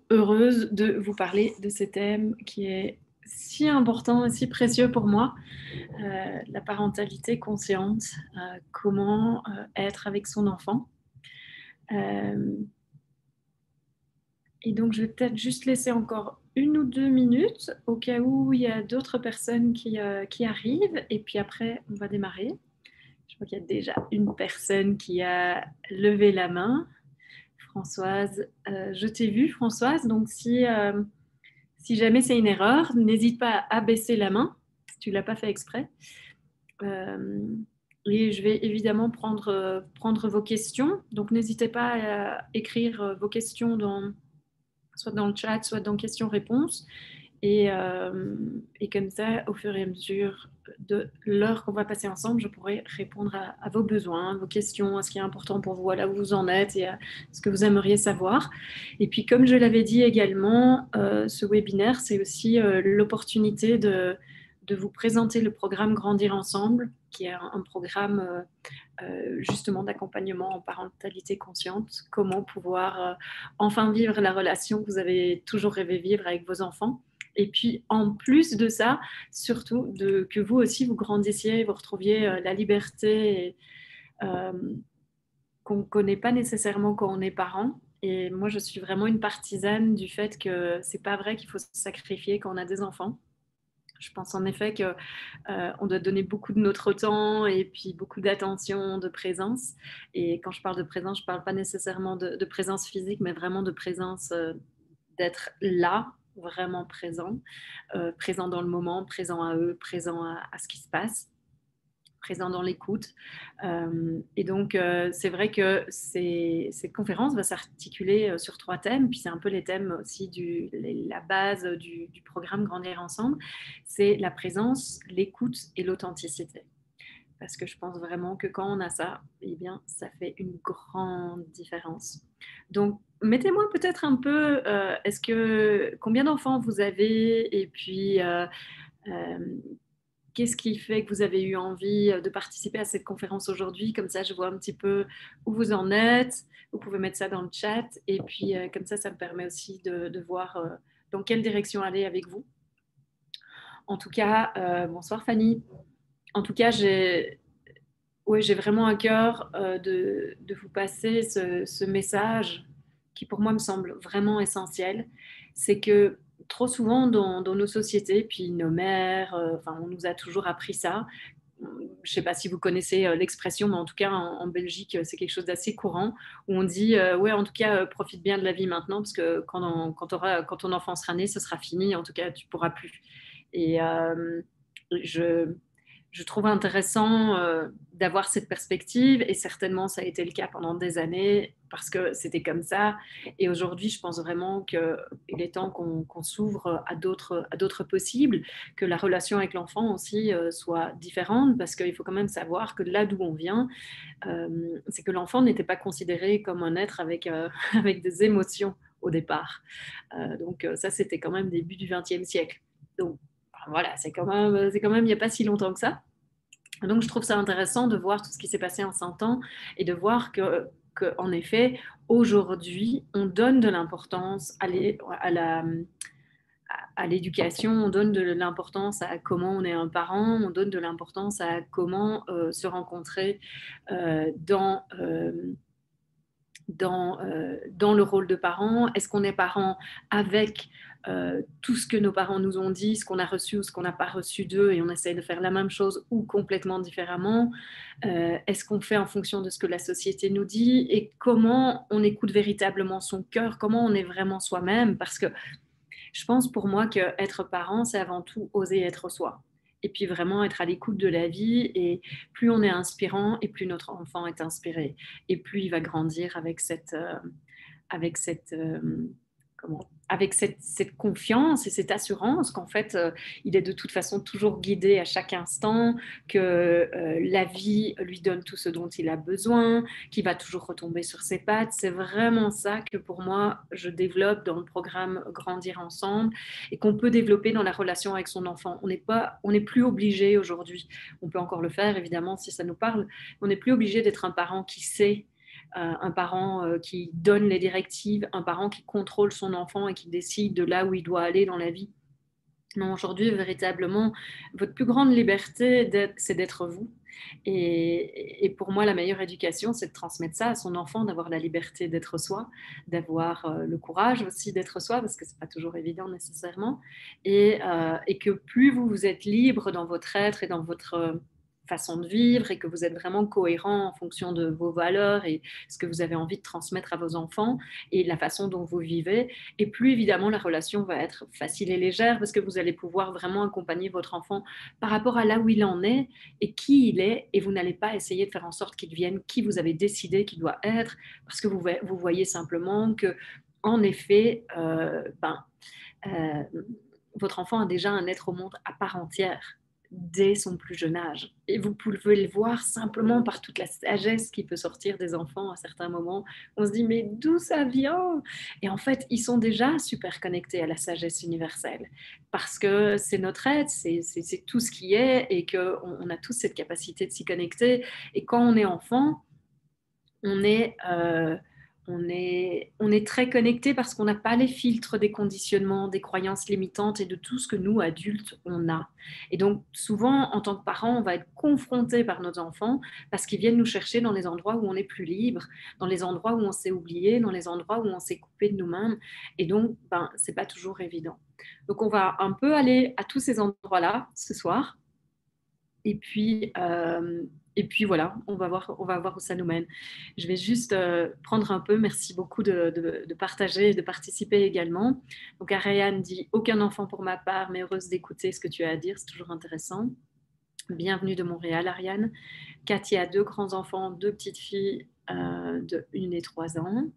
heureuse de vous parler de ce thème qui est si important et si précieux pour moi, la parentalité consciente, comment être avec son enfant. Euh, et donc, je vais peut-être juste laisser encore 1 ou 2 minutes au cas où il y a d'autres personnes qui arrivent. Et puis après, on va démarrer. Je vois qu'il y a déjà une personne qui a levé la main. Françoise, je t'ai vue, Françoise. Donc, si jamais c'est une erreur, n'hésite pas à baisser la main si tu ne l'as pas fait exprès. Euh, et je vais évidemment prendre vos questions. Donc, n'hésitez pas à écrire vos questions soit dans le chat, soit dans questions-réponses. Et comme ça, au fur et à mesure de l'heure qu'on va passer ensemble, je pourrai répondre à vos besoins, à vos questions, à ce qui est important pour vous, à là où vous en êtes et à ce que vous aimeriez savoir. Et puis, comme je l'avais dit également, ce webinaire, c'est aussi l'opportunité de vous présenter le programme Grandir ensemble, qui est un programme justement d'accompagnement en parentalité consciente, comment pouvoir enfin vivre la relation que vous avez toujours rêvé vivre avec vos enfants. Et puis, en plus de ça, surtout que vous aussi, vous grandissiez, vous retrouviez la liberté euh, qu'on ne connaît pas nécessairement quand on est parent. Et moi, je suis vraiment une partisane du fait que c'est pas vrai qu'il faut se sacrifier quand on a des enfants. Je pense en effet que on doit donner beaucoup de notre temps et puis beaucoup d'attention, de présence. Et quand je parle de présence, je ne parle pas nécessairement de présence physique, mais vraiment de présence, d'être là, vraiment présent, présent dans le moment, présent à eux, présent à ce qui se passe, présent dans l'écoute. Et donc, c'est vrai que cette conférence va s'articuler sur 3 thèmes, puis c'est un peu les thèmes aussi, la base du programme Grandir ensemble, c'est la présence, l'écoute et l'authenticité. Parce que je pense vraiment que quand on a ça, eh bien, ça fait une grande différence. Donc, mettez-moi peut-être un peu, combien d'enfants vous avez et puis euh, qu'est-ce qui fait que vous avez eu envie de participer à cette conférence aujourd'hui? Comme ça, je vois un petit peu où vous en êtes. Vous pouvez mettre ça dans le chat. Et puis, comme ça me permet aussi de voir dans quelle direction aller avec vous. En tout cas, bonsoir Fanny. En tout cas, j'ai vraiment à cœur de vous passer ce message qui, pour moi, me semble vraiment essentiel. C'est que trop souvent dans nos sociétés, puis nos mères, enfin, on nous a toujours appris ça. Je ne sais pas si vous connaissez l'expression, mais en tout cas en Belgique, c'est quelque chose d'assez courant où on dit ouais, en tout cas, profite bien de la vie maintenant parce que quand ton enfant sera né, ce sera fini. En tout cas, tu pourras plus. Et je, je trouve intéressant d'avoir cette perspective et certainement ça a été le cas pendant des années parce que c'était comme ça. Et aujourd'hui, je pense vraiment qu'il est temps qu'on s'ouvre à d'autres possibles, que la relation avec l'enfant aussi soit différente parce qu'il faut quand même savoir que là d'où on vient, c'est que l'enfant n'était pas considéré comme un être avec, avec des émotions au départ. Donc ça, c'était quand même début du XXe siècle. Donc voilà, c'est quand même il n'y a pas si longtemps que ça. Donc, je trouve ça intéressant de voir tout ce qui s'est passé en 100 ans et de voir en effet, aujourd'hui, on donne de l'importance à l'éducation, on donne de l'importance à comment on est un parent, on donne de l'importance à comment se rencontrer euh, dans, euh, dans le rôle de parent. Est-ce qu'on est parent avec tout ce que nos parents nous ont dit, ce qu'on a reçu ou ce qu'on n'a pas reçu d'eux, et on essaie de faire la même chose ou complètement différemment? Est-ce qu'on fait en fonction de ce que la société nous dit et comment on écoute véritablement son cœur, comment on est vraiment soi-même? Parce que je pense pour moi qu'être parent, c'est avant tout oser être soi. Et puis vraiment être à l'écoute de la vie. Et plus on est inspirant, et plus notre enfant est inspiré. Et plus il va grandir avec comment, avec cette confiance et cette assurance qu'en fait, il est de toute façon toujours guidé à chaque instant, que la vie lui donne tout ce dont il a besoin, qu'il va toujours retomber sur ses pattes. C'est vraiment ça que pour moi, je développe dans le programme Grandir ensemble et qu'on peut développer dans la relation avec son enfant. On n'est plus obligé aujourd'hui, on peut encore le faire évidemment si ça nous parle, on n'est plus obligé d'être un parent qui sait un parent qui donne les directives, un parent qui contrôle son enfant et qui décide de là où il doit aller dans la vie. Non, aujourd'hui, véritablement, votre plus grande liberté, c'est d'être vous. Et pour moi, la meilleure éducation, c'est de transmettre ça à son enfant, d'avoir la liberté d'être soi, d'avoir le courage aussi d'être soi, parce que c'est pas toujours évident nécessairement. Et que plus vous êtes libre dans votre être et dans votre façon de vivre, et que vous êtes vraiment cohérent en fonction de vos valeurs et ce que vous avez envie de transmettre à vos enfants et la façon dont vous vivez, et plus évidemment la relation va être facile et légère, parce que vous allez pouvoir vraiment accompagner votre enfant par rapport à là où il en est et qui il est, et vous n'allez pas essayer de faire en sorte qu'il devienne qui vous avez décidé qu'il doit être, parce que vous voyez simplement que, en effet, euh, votre enfant a déjà un être au monde à part entière dès son plus jeune âge. Et vous pouvez le voir simplement par toute la sagesse qui peut sortir des enfants à certains moments. On se dit, mais d'où ça vient? Et en fait, ils sont déjà super connectés à la sagesse universelle, parce que c'est notre être, c'est tout ce qui est, et qu'on a tous cette capacité de s'y connecter. Et quand on est enfant, on est, euh, on est très connecté parce qu'on n'a pas les filtres des conditionnements, des croyances limitantes et de tout ce que nous, adultes, on a. Et donc, souvent, en tant que parents, on va être confrontés par nos enfants parce qu'ils viennent nous chercher dans les endroits où on est plus libre, dans les endroits où on s'est oublié, dans les endroits où on s'est coupé de nous-mêmes. Et donc, c'est pas toujours évident. Donc, on va un peu aller à tous ces endroits-là ce soir. Et puis, euh, et puis voilà, on va voir où ça nous mène. Je vais juste prendre un peu, merci beaucoup de partager et de participer également. Donc Ariane dit, aucun enfant pour ma part, mais heureuse d'écouter ce que tu as à dire, c'est toujours intéressant. Bienvenue de Montréal, Ariane. Cathy a deux grands-enfants, deux petites filles de 1 et 3 ans.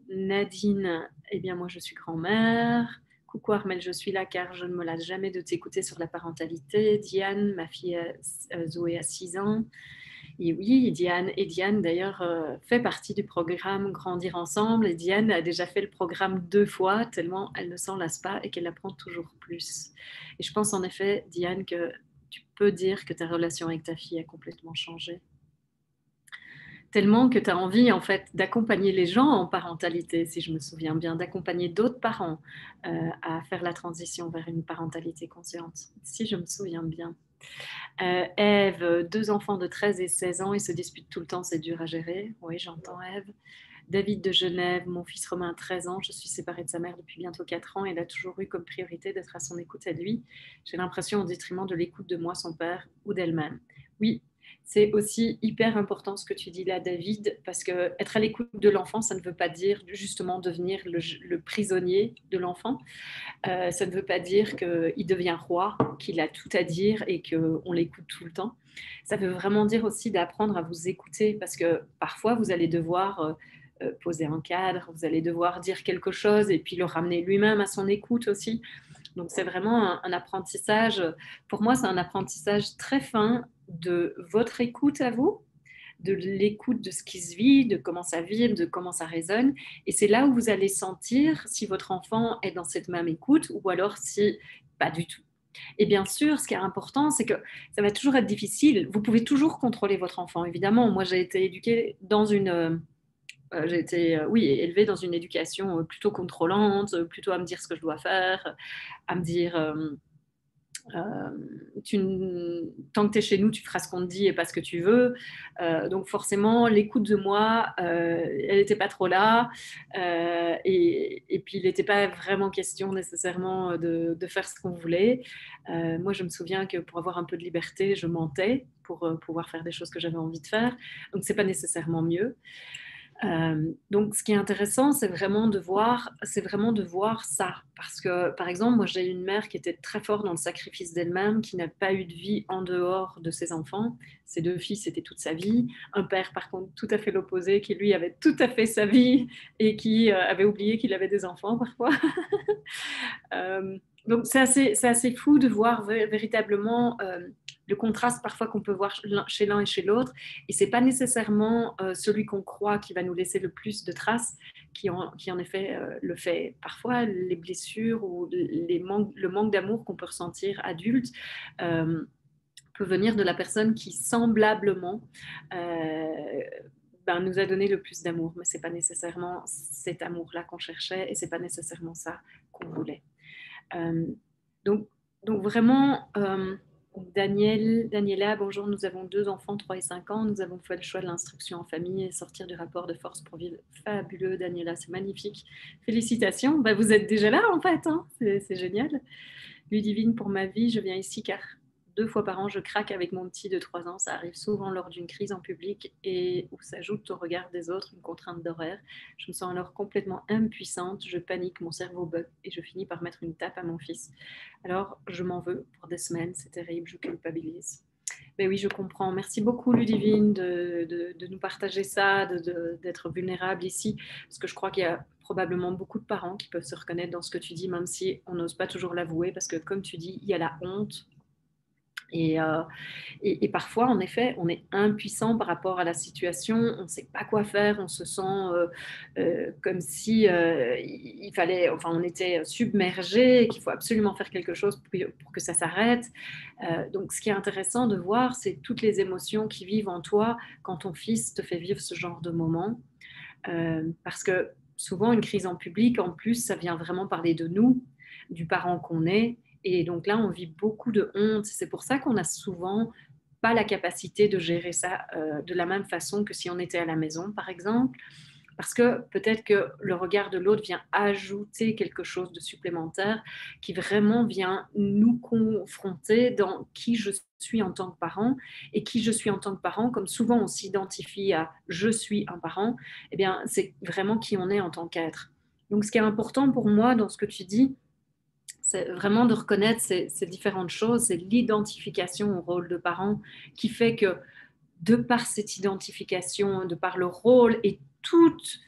Nadine, eh bien moi je suis grand-mère. Coucou Armel, je suis là car je ne me lasse jamais de t'écouter sur la parentalité. Diane, ma fille Zoé a 6 ans. Et oui, Diane d'ailleurs fait partie du programme Grandir ensemble. Et Diane a déjà fait le programme 2 fois, tellement elle ne s'en lasse pas et qu'elle apprend toujours plus. Et je pense en effet, Diane, que tu peux dire que ta relation avec ta fille a complètement changé, tellement que tu as envie en fait d'accompagner les gens en parentalité, si je me souviens bien, d'accompagner d'autres parents à faire la transition vers une parentalité consciente, si je me souviens bien. Ève, deux enfants de 13 et 16 ans, ils se disputent tout le temps, c'est dur à gérer. Oui, j'entends Ève. David de Genève, mon fils Romain a 13 ans, je suis séparée de sa mère depuis bientôt 4 ans, et il a toujours eu comme priorité d'être à son écoute à lui. J'ai l'impression au détriment de l'écoute de moi, son père, ou d'elle-même. Oui, c'est aussi hyper important ce que tu dis là, David, parce que être à l'écoute de l'enfant, ça ne veut pas dire justement devenir le prisonnier de l'enfant. Ça ne veut pas dire qu'il devient roi, qu'il a tout à dire et qu'on l'écoute tout le temps. Ça veut vraiment dire aussi d'apprendre à vous écouter, parce que parfois vous allez devoir poser un cadre, vous allez devoir dire quelque chose et puis le ramener lui-même à son écoute aussi. Donc c'est vraiment un apprentissage, pour moi c'est un apprentissage très fin de votre écoute à vous, de l'écoute de ce qui se vit, de comment ça vibre, de comment ça résonne. Et c'est là où vous allez sentir si votre enfant est dans cette même écoute ou alors si pas du tout. Et bien sûr, ce qui est important, c'est que ça va toujours être difficile. Vous pouvez toujours contrôler votre enfant, évidemment. Moi, j'ai été éduquée dans une... j'ai été, oui, élevée dans une éducation plutôt contrôlante, plutôt à me dire ce que je dois faire, à me dire euh, tant que tu es chez nous, tu feras ce qu'on te dit et pas ce que tu veux. Donc forcément, l'écoute de moi, elle n'était pas trop là. Et puis, il n'était pas vraiment question nécessairement de faire ce qu'on voulait. Moi, je me souviens que pour avoir un peu de liberté, je mentais pour pouvoir faire des choses que j'avais envie de faire. Donc, ce n'est pas nécessairement mieux. Donc, ce qui est intéressant, c'est vraiment de voir ça. Parce que, par exemple, moi, j'ai une mère qui était très forte dans le sacrifice d'elle-même, qui n'a pas eu de vie en dehors de ses enfants. Ses deux fils, c'était toute sa vie. Un père, par contre, tout à fait l'opposé, qui lui avait tout à fait sa vie et qui avait oublié qu'il avait des enfants parfois. Donc, c'est assez fou de voir véritablement le contraste parfois qu'on peut voir chez l'un et chez l'autre. Et ce n'est pas nécessairement celui qu'on croit qui va nous laisser le plus de traces, qui en effet le fait parfois. Les blessures ou le manque d'amour qu'on peut ressentir adulte peut venir de la personne qui semblablement nous a donné le plus d'amour, mais c'est pas nécessairement cet amour-là qu'on cherchait et c'est pas nécessairement ça qu'on voulait. Euh, donc, donc vraiment, Daniela, bonjour, nous avons 2 enfants, 3 et 5 ans. Nous avons fait le choix de l'instruction en famille et sortir du rapport de force pour vivre. Fabuleux, Daniela, c'est magnifique. Félicitations. Vous êtes déjà là en fait, hein, c'est génial. Ludivine, pour ma vie, je viens ici car 2 fois par an, je craque avec mon petit de 3 ans. Ça arrive souvent lors d'une crise en public et où s'ajoute au regard des autres une contrainte d'horaire. Je me sens alors complètement impuissante, je panique, mon cerveau bug et je finis par mettre une tape à mon fils. Alors, je m'en veux pour des semaines, c'est terrible, je culpabilise. Mais oui, je comprends. Merci beaucoup, Ludivine, de nous partager ça, d'être vulnérable ici, parce que je crois qu'il y a probablement beaucoup de parents qui peuvent se reconnaître dans ce que tu dis, même si on n'ose pas toujours l'avouer, parce que comme tu dis, il y a la honte. Et parfois, en effet, on est impuissant par rapport à la situation, on ne sait pas quoi faire, on se sent comme si il fallait, enfin, on était submergé, qu'il faut absolument faire quelque chose pour que ça s'arrête. Donc, ce qui est intéressant de voir, c'est toutes les émotions qui vivent en toi quand ton fils te fait vivre ce genre de moment. Parce que souvent, une crise en public, en plus, ça vient vraiment parler de nous, du parent qu'on est. Et donc là, on vit beaucoup de honte. C'est pour ça qu'on a souvent pas la capacité de gérer ça de la même façon que si on était à la maison, par exemple. Parce que peut-être que le regard de l'autre vient ajouter quelque chose de supplémentaire qui vraiment vient nous confronter dans qui je suis en tant que parent et qui je suis en tant que parent. Comme souvent on s'identifie à je suis un parent, eh bien c'est vraiment qui on est en tant qu'être. Donc ce qui est important pour moi dans ce que tu dis, c'est vraiment de reconnaître ces différentes choses, c'est l'identification au rôle de parent qui fait que de par cette identification, de par le rôle et toute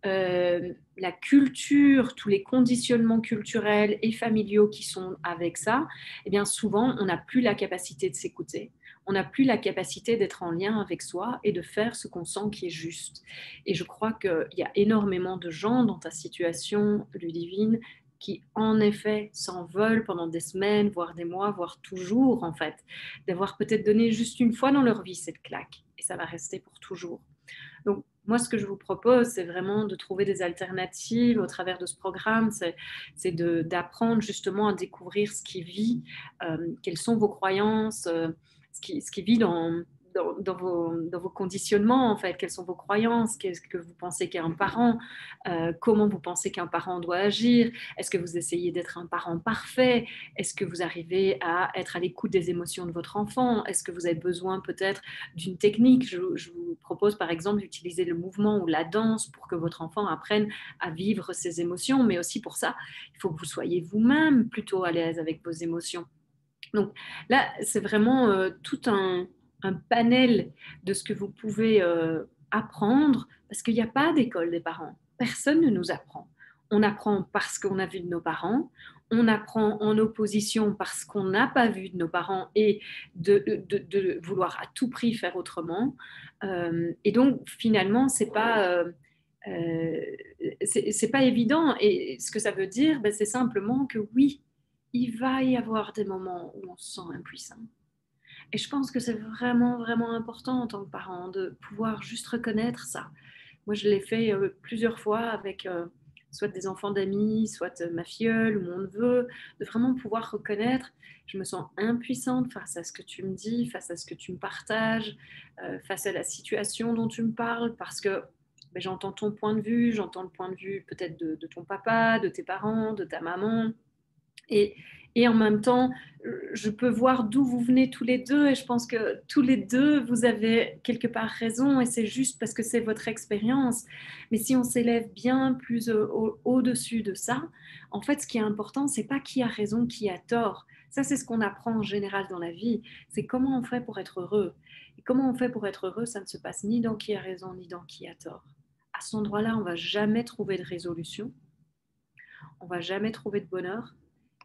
la culture, tous les conditionnements culturels et familiaux qui sont avec ça, eh bien souvent, on n'a plus la capacité de s'écouter. On n'a plus la capacité d'être en lien avec soi et de faire ce qu'on sent qui est juste. Et je crois qu'il y a énormément de gens dans ta situation, Ludivine, qui en effet s'en veulent pendant des semaines, voire des mois, voire toujours en fait, d'avoir peut-être donné juste une fois dans leur vie cette claque. Et ça va rester pour toujours. Donc, moi, ce que je vous propose, c'est vraiment de trouver des alternatives au travers de ce programme, c'est d'apprendre justement à découvrir ce qui vit, quelles sont vos croyances, ce qui vit dans vos conditionnements, en fait, quelles sont vos croyances, qu'est-ce que vous pensez qu'est un parent, comment vous pensez qu'un parent doit agir, est-ce que vous essayez d'être un parent parfait, est-ce que vous arrivez à être à l'écoute des émotions de votre enfant, est-ce que vous avez besoin peut-être d'une technique, je vous propose par exemple d'utiliser le mouvement ou la danse pour que votre enfant apprenne à vivre ses émotions, mais aussi pour ça, il faut que vous soyez vous-même plutôt à l'aise avec vos émotions. Donc là, c'est vraiment tout un panel de ce que vous pouvez apprendre, parce qu'il n'y a pas d'école des parents. Personne ne nous apprend. On apprend parce qu'on a vu de nos parents, on apprend en opposition parce qu'on n'a pas vu de nos parents et de vouloir à tout prix faire autrement. Et donc, finalement, euh, c'est pas évident. Et ce que ça veut dire, c'est simplement que oui, il va y avoir des moments où on se sent impuissant. Et je pense que c'est vraiment, vraiment important en tant que parent de pouvoir juste reconnaître ça. Moi, je l'ai fait plusieurs fois avec soit des enfants d'amis, soit ma filleule ou mon neveu, de vraiment pouvoir reconnaître, je me sens impuissante face à ce que tu me dis, face à ce que tu me partages, face à la situation dont tu me parles, parce que j'entends ton point de vue, j'entends le point de vue peut-être de ton papa, de tes parents, de ta maman. Et, et en même temps, je peux voir d'où vous venez tous les deux et je pense que tous les deux, vous avez quelque part raison et c'est juste parce que c'est votre expérience. Mais si on s'élève bien plus au-dessus de ça, en fait, ce qui est important, c'est pas qui a raison, qui a tort. Ça, c'est ce qu'on apprend en général dans la vie. C'est comment on fait pour être heureux. Et comment on fait pour être heureux, ça ne se passe ni dans qui a raison, ni dans qui a tort. À cet endroit-là, on va jamais trouver de résolution. On va jamais trouver de bonheur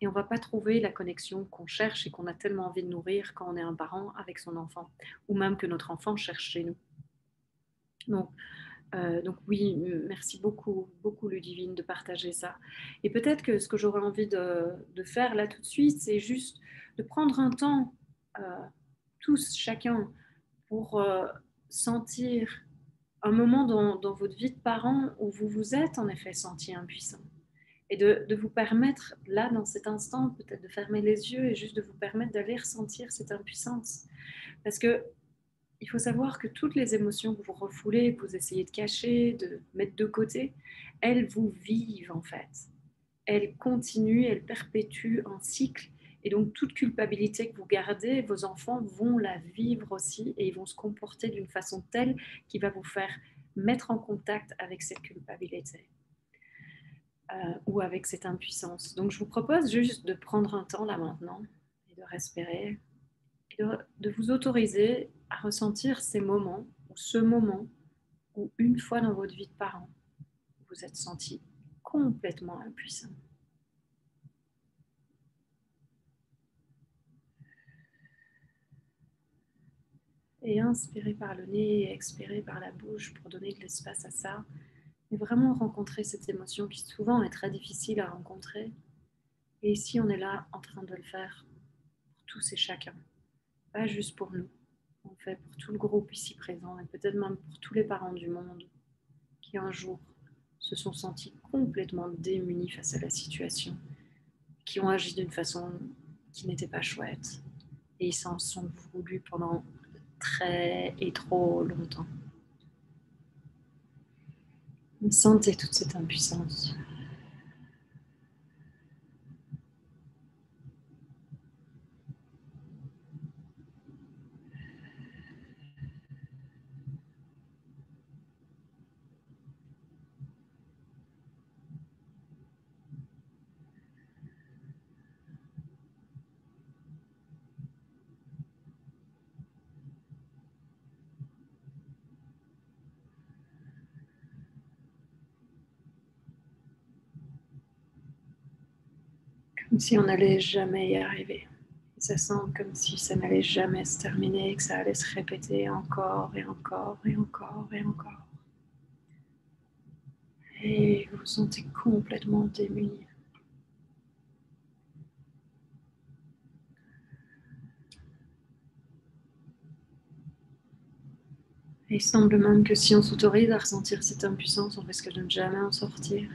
et on va pas trouver la connexion qu'on cherche et qu'on a tellement envie de nourrir quand on est un parent avec son enfant ou même que notre enfant cherche chez nous. Donc oui, merci beaucoup, beaucoup Ludivine de partager ça. Et peut-être que ce que j'aurais envie de faire là tout de suite, c'est juste de prendre un temps, tous, chacun, pour sentir un moment dans votre vie de parent où vous vous êtes en effet senti impuissant. Et de vous permettre, là, dans cet instant, peut-être de fermer les yeux et juste de vous permettre d'aller ressentir cette impuissance. Parce que il faut savoir que toutes les émotions que vous refoulez, que vous essayez de cacher, de mettre de côté, elles vous vivent en fait. Elles continuent, elles perpétuent un cycle. Et donc toute culpabilité que vous gardez, vos enfants vont la vivre aussi et ils vont se comporter d'une façon telle qui va vous faire mettre en contact avec cette culpabilité ou avec cette impuissance. Donc je vous propose juste de prendre un temps là maintenant et de respirer et de vous autoriser à ressentir ces moments ou ce moment où une fois dans votre vie de parent, vous vous êtes senti complètement impuissant. Et inspirez par le nez et expirez par la bouche pour donner de l'espace à ça. Et vraiment rencontrer cette émotion qui souvent est très difficile à rencontrer. Et ici, on est là en train de le faire pour tous et chacun. Pas juste pour nous. On le fait pour tout le groupe ici présent et peut-être même pour tous les parents du monde qui un jour se sont sentis complètement démunis face à la situation, qui ont agi d'une façon qui n'était pas chouette. Et ils s'en sont voulus pendant très et trop longtemps. Sentez toute cette impuissance. Comme si on n'allait jamais y arriver. Ça semble comme si ça n'allait jamais se terminer, que ça allait se répéter encore et encore et encore et encore. Et vous vous sentez complètement démuni. Et il semble même que si on s'autorise à ressentir cette impuissance, on risque de ne jamais en sortir.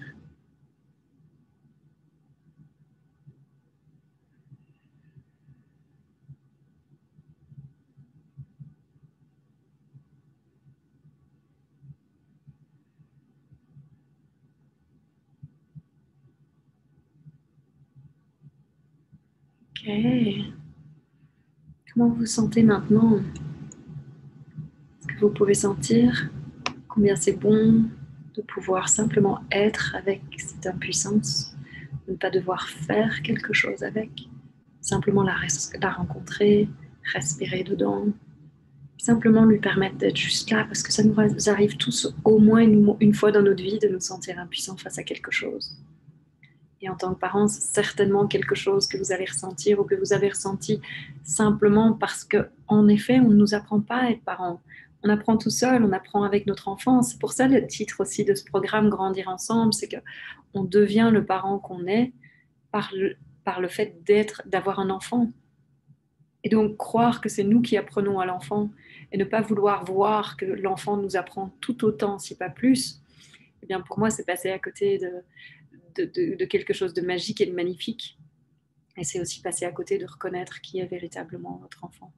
Ok. Comment vous vous sentez maintenant? Est-ce que vous pouvez sentir combien c'est bon de pouvoir simplement être avec cette impuissance, de ne pas devoir faire quelque chose avec, simplement la rencontrer, respirer dedans, simplement lui permettre d'être juste là, parce que ça nous arrive tous au moins une fois dans notre vie de nous sentir impuissants face à quelque chose. Et en tant que parent, c'est certainement quelque chose que vous allez ressentir ou que vous avez ressenti simplement parce qu'en effet, on ne nous apprend pas à être parent. On apprend tout seul, on apprend avec notre enfant. C'est pour ça le titre aussi de ce programme Grandir ensemble, c'est qu'on devient le parent qu'on est par le fait d'avoir un enfant. Et donc croire que c'est nous qui apprenons à l'enfant et ne pas vouloir voir que l'enfant nous apprend tout autant, si pas plus, eh bien pour moi, c'est passer à côté de quelque chose de magique et de magnifique. Et c'est aussi passer à côté de reconnaître qui est véritablement votre enfant.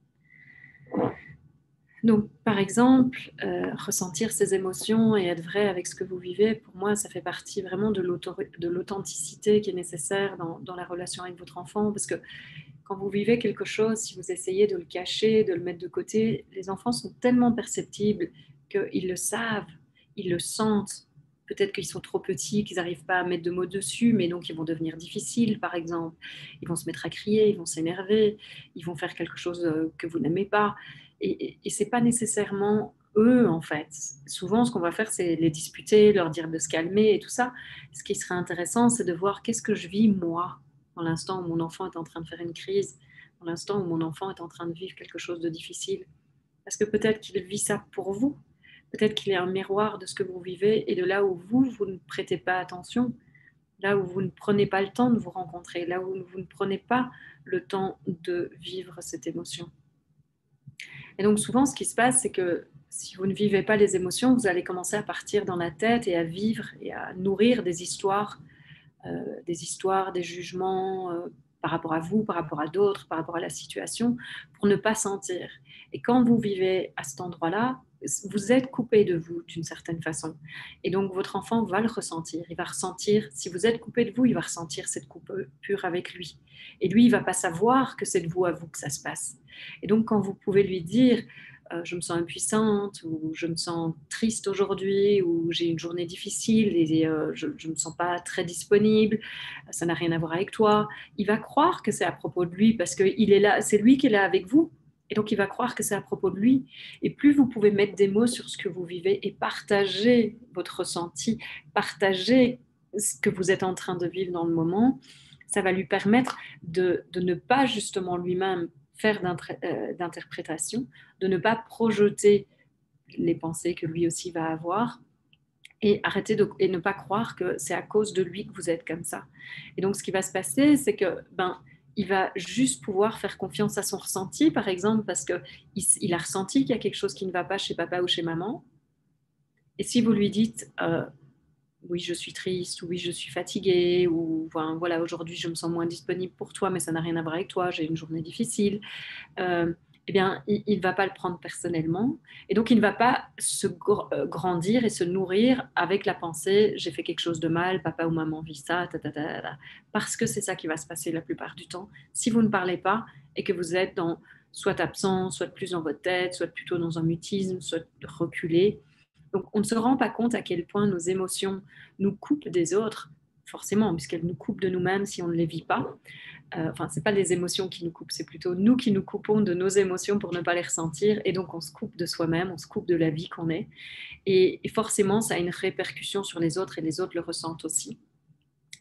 Donc, par exemple, ressentir ces émotions et être vrai avec ce que vous vivez, pour moi, ça fait partie vraiment de l'authenticité qui est nécessaire dans la relation avec votre enfant. Parce que quand vous vivez quelque chose, si vous essayez de le cacher, de le mettre de côté, les enfants sont tellement perceptibles qu'ils le savent, ils le sentent. Peut-être qu'ils sont trop petits, qu'ils n'arrivent pas à mettre de mots dessus, mais donc ils vont devenir difficiles, par exemple. Ils vont se mettre à crier, ils vont s'énerver, ils vont faire quelque chose que vous n'aimez pas. Et ce n'est pas nécessairement eux, en fait. Souvent, ce qu'on va faire, c'est les disputer, leur dire de se calmer et tout ça. Ce qui serait intéressant, c'est de voir qu'est-ce que je vis, moi, dans l'instant où mon enfant est en train de faire une crise, dans l'instant où mon enfant est en train de vivre quelque chose de difficile. Parce que peut-être qu'il vit ça pour vous. Peut-être qu'il est un miroir de ce que vous vivez et de là où vous ne prêtez pas attention, là où vous ne prenez pas le temps de vous rencontrer, là où vous ne prenez pas le temps de vivre cette émotion. Et donc souvent, ce qui se passe, c'est que si vous ne vivez pas les émotions, vous allez commencer à partir dans la tête et à vivre et à nourrir des histoires, des jugements par rapport à vous, par rapport à d'autres, par rapport à la situation, pour ne pas sentir. Et quand vous vivez à cet endroit-là, vous êtes coupé de vous d'une certaine façon. Et donc, votre enfant va le ressentir. Il va ressentir, si vous êtes coupé de vous, il va ressentir cette coupure avec lui. Et lui, il ne va pas savoir que c'est de vous à vous que ça se passe. Et donc, quand vous pouvez lui dire, je me sens impuissante, ou je me sens triste aujourd'hui, ou j'ai une journée difficile et je ne me sens pas très disponible, ça n'a rien à voir avec toi, il va croire que c'est à propos de lui parce que il est là, c'est lui qui est là avec vous. Et donc, il va croire que c'est à propos de lui. Et plus vous pouvez mettre des mots sur ce que vous vivez et partager votre ressenti, partager ce que vous êtes en train de vivre dans le moment, ça va lui permettre de ne pas justement lui-même faire d'interprétation, de ne pas projeter les pensées que lui aussi va avoir et et ne pas croire que c'est à cause de lui que vous êtes comme ça. Et donc, ce qui va se passer, c'est que il va juste pouvoir faire confiance à son ressenti, par exemple, parce qu'il a ressenti qu'il y a quelque chose qui ne va pas chez papa ou chez maman. Et si vous lui dites oui, je suis triste, ou oui, je suis fatiguée, ou enfin, voilà, aujourd'hui, je me sens moins disponible pour toi, mais ça n'a rien à voir avec toi, j'ai une journée difficile, eh bien, il ne va pas le prendre personnellement. Et donc, il ne va pas grandir et se nourrir avec la pensée, j'ai fait quelque chose de mal, papa ou maman vit ça, parce que c'est ça qui va se passer la plupart du temps. Si vous ne parlez pas et que vous êtes soit absent, soit plus dans votre tête, soit plutôt dans un mutisme, soit reculé, donc on ne se rend pas compte à quel point nos émotions nous coupent des autres, forcément, puisqu'elles nous coupent de nous-mêmes si on ne les vit pas. Enfin, ce n'est pas les émotions qui nous coupent, c'est plutôt nous qui nous coupons de nos émotions pour ne pas les ressentir. Et donc, on se coupe de soi-même, on se coupe de la vie qu'on est. Et forcément, ça a une répercussion sur les autres et les autres le ressentent aussi.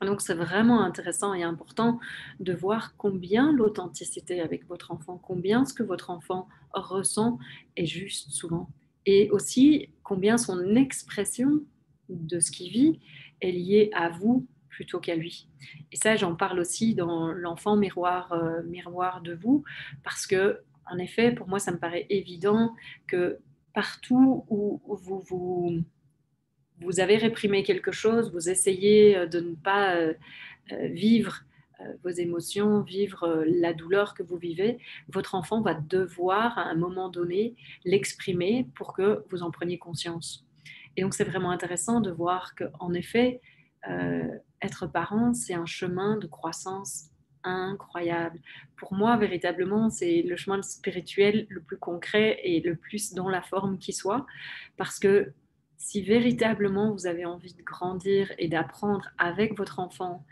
Donc, c'est vraiment intéressant et important de voir combien l'authenticité avec votre enfant, combien ce que votre enfant ressent est juste souvent. Et aussi combien son expression de ce qu'il vit est liée à vous plutôt qu'à lui. Et ça, j'en parle aussi dans l'enfant miroir de vous, parce que, en effet, pour moi, ça me paraît évident que partout où vous avez réprimé quelque chose, vous essayez de ne pas vivre vos émotions, vivre la douleur que vous vivez, votre enfant va devoir à un moment donné l'exprimer pour que vous en preniez conscience. Et donc c'est vraiment intéressant de voir qu'en effet, être parent, c'est un chemin de croissance incroyable. Pour moi, véritablement, c'est le chemin spirituel le plus concret et le plus dans la forme qui soit, parce que si véritablement vous avez envie de grandir et d'apprendre avec votre enfant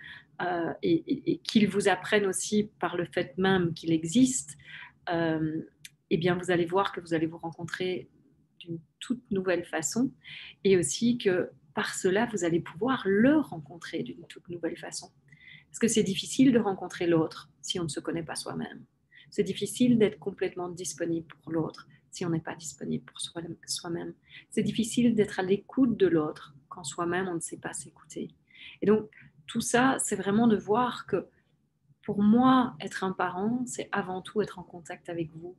et qu'il vous apprenne aussi par le fait même qu'il existe, eh bien vous allez voir que vous allez vous rencontrer d'une toute nouvelle façon et aussi que par cela, vous allez pouvoir le rencontrer d'une toute nouvelle façon. Parce que c'est difficile de rencontrer l'autre si on ne se connaît pas soi-même. C'est difficile d'être complètement disponible pour l'autre si on n'est pas disponible pour soi-même. C'est difficile d'être à l'écoute de l'autre quand soi-même on ne sait pas s'écouter. Et donc, tout ça, c'est vraiment de voir que pour moi, être un parent, c'est avant tout être en contact avec vous.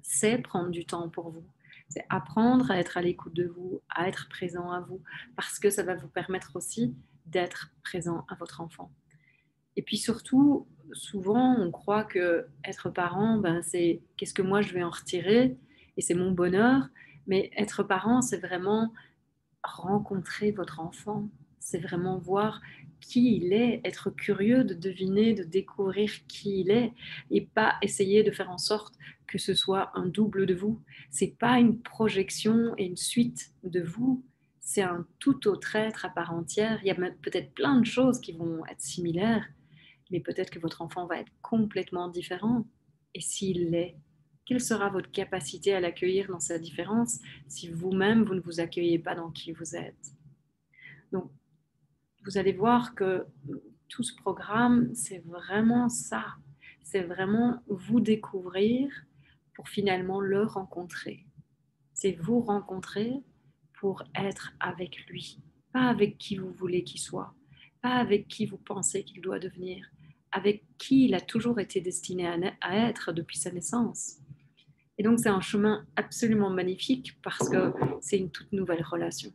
C'est prendre du temps pour vous. C'est apprendre à être à l'écoute de vous, à être présent à vous, parce que ça va vous permettre aussi d'être présent à votre enfant. Et puis surtout, souvent, on croit que être parent, c'est qu'est-ce que moi je vais en retirer et c'est mon bonheur. Mais être parent, c'est vraiment rencontrer votre enfant. C'est vraiment voir qui il est, être curieux de deviner, de découvrir qui il est et pas essayer de faire en sorte que ce soit un double de vous. C'est pas une projection et une suite de vous. C'est un tout autre être à part entière. Il y a peut-être plein de choses qui vont être similaires, mais peut-être que votre enfant va être complètement différent. Et s'il l'est, quelle sera votre capacité à l'accueillir dans sa différence si vous-même, vous ne vous accueillez pas dans qui vous êtes? Donc, vous allez voir que tout ce programme, c'est vraiment ça. C'est vraiment vous découvrir pour finalement le rencontrer. C'est vous rencontrer pour être avec lui, pas avec qui vous voulez qu'il soit, pas avec qui vous pensez qu'il doit devenir, avec qui il a toujours été destiné à être depuis sa naissance. Et donc, c'est un chemin absolument magnifique parce que c'est une toute nouvelle relation.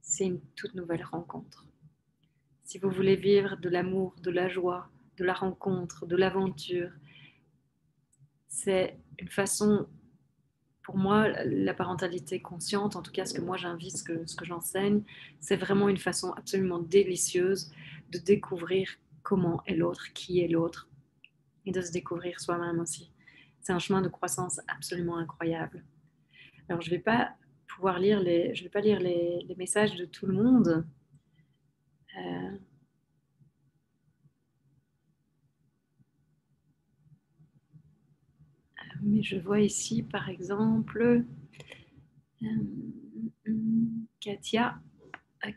C'est une toute nouvelle rencontre. Si vous voulez vivre de l'amour, de la joie, de la rencontre, de l'aventure, c'est une façon, pour moi, la parentalité consciente, en tout cas ce que moi j'invite, ce que j'enseigne, c'est vraiment une façon absolument délicieuse de découvrir comment est l'autre, qui est l'autre, et de se découvrir soi-même aussi. C'est un chemin de croissance absolument incroyable. Alors, je ne vais pas pouvoir lire les messages de tout le monde. Euh, mais je vois ici, par exemple, Katia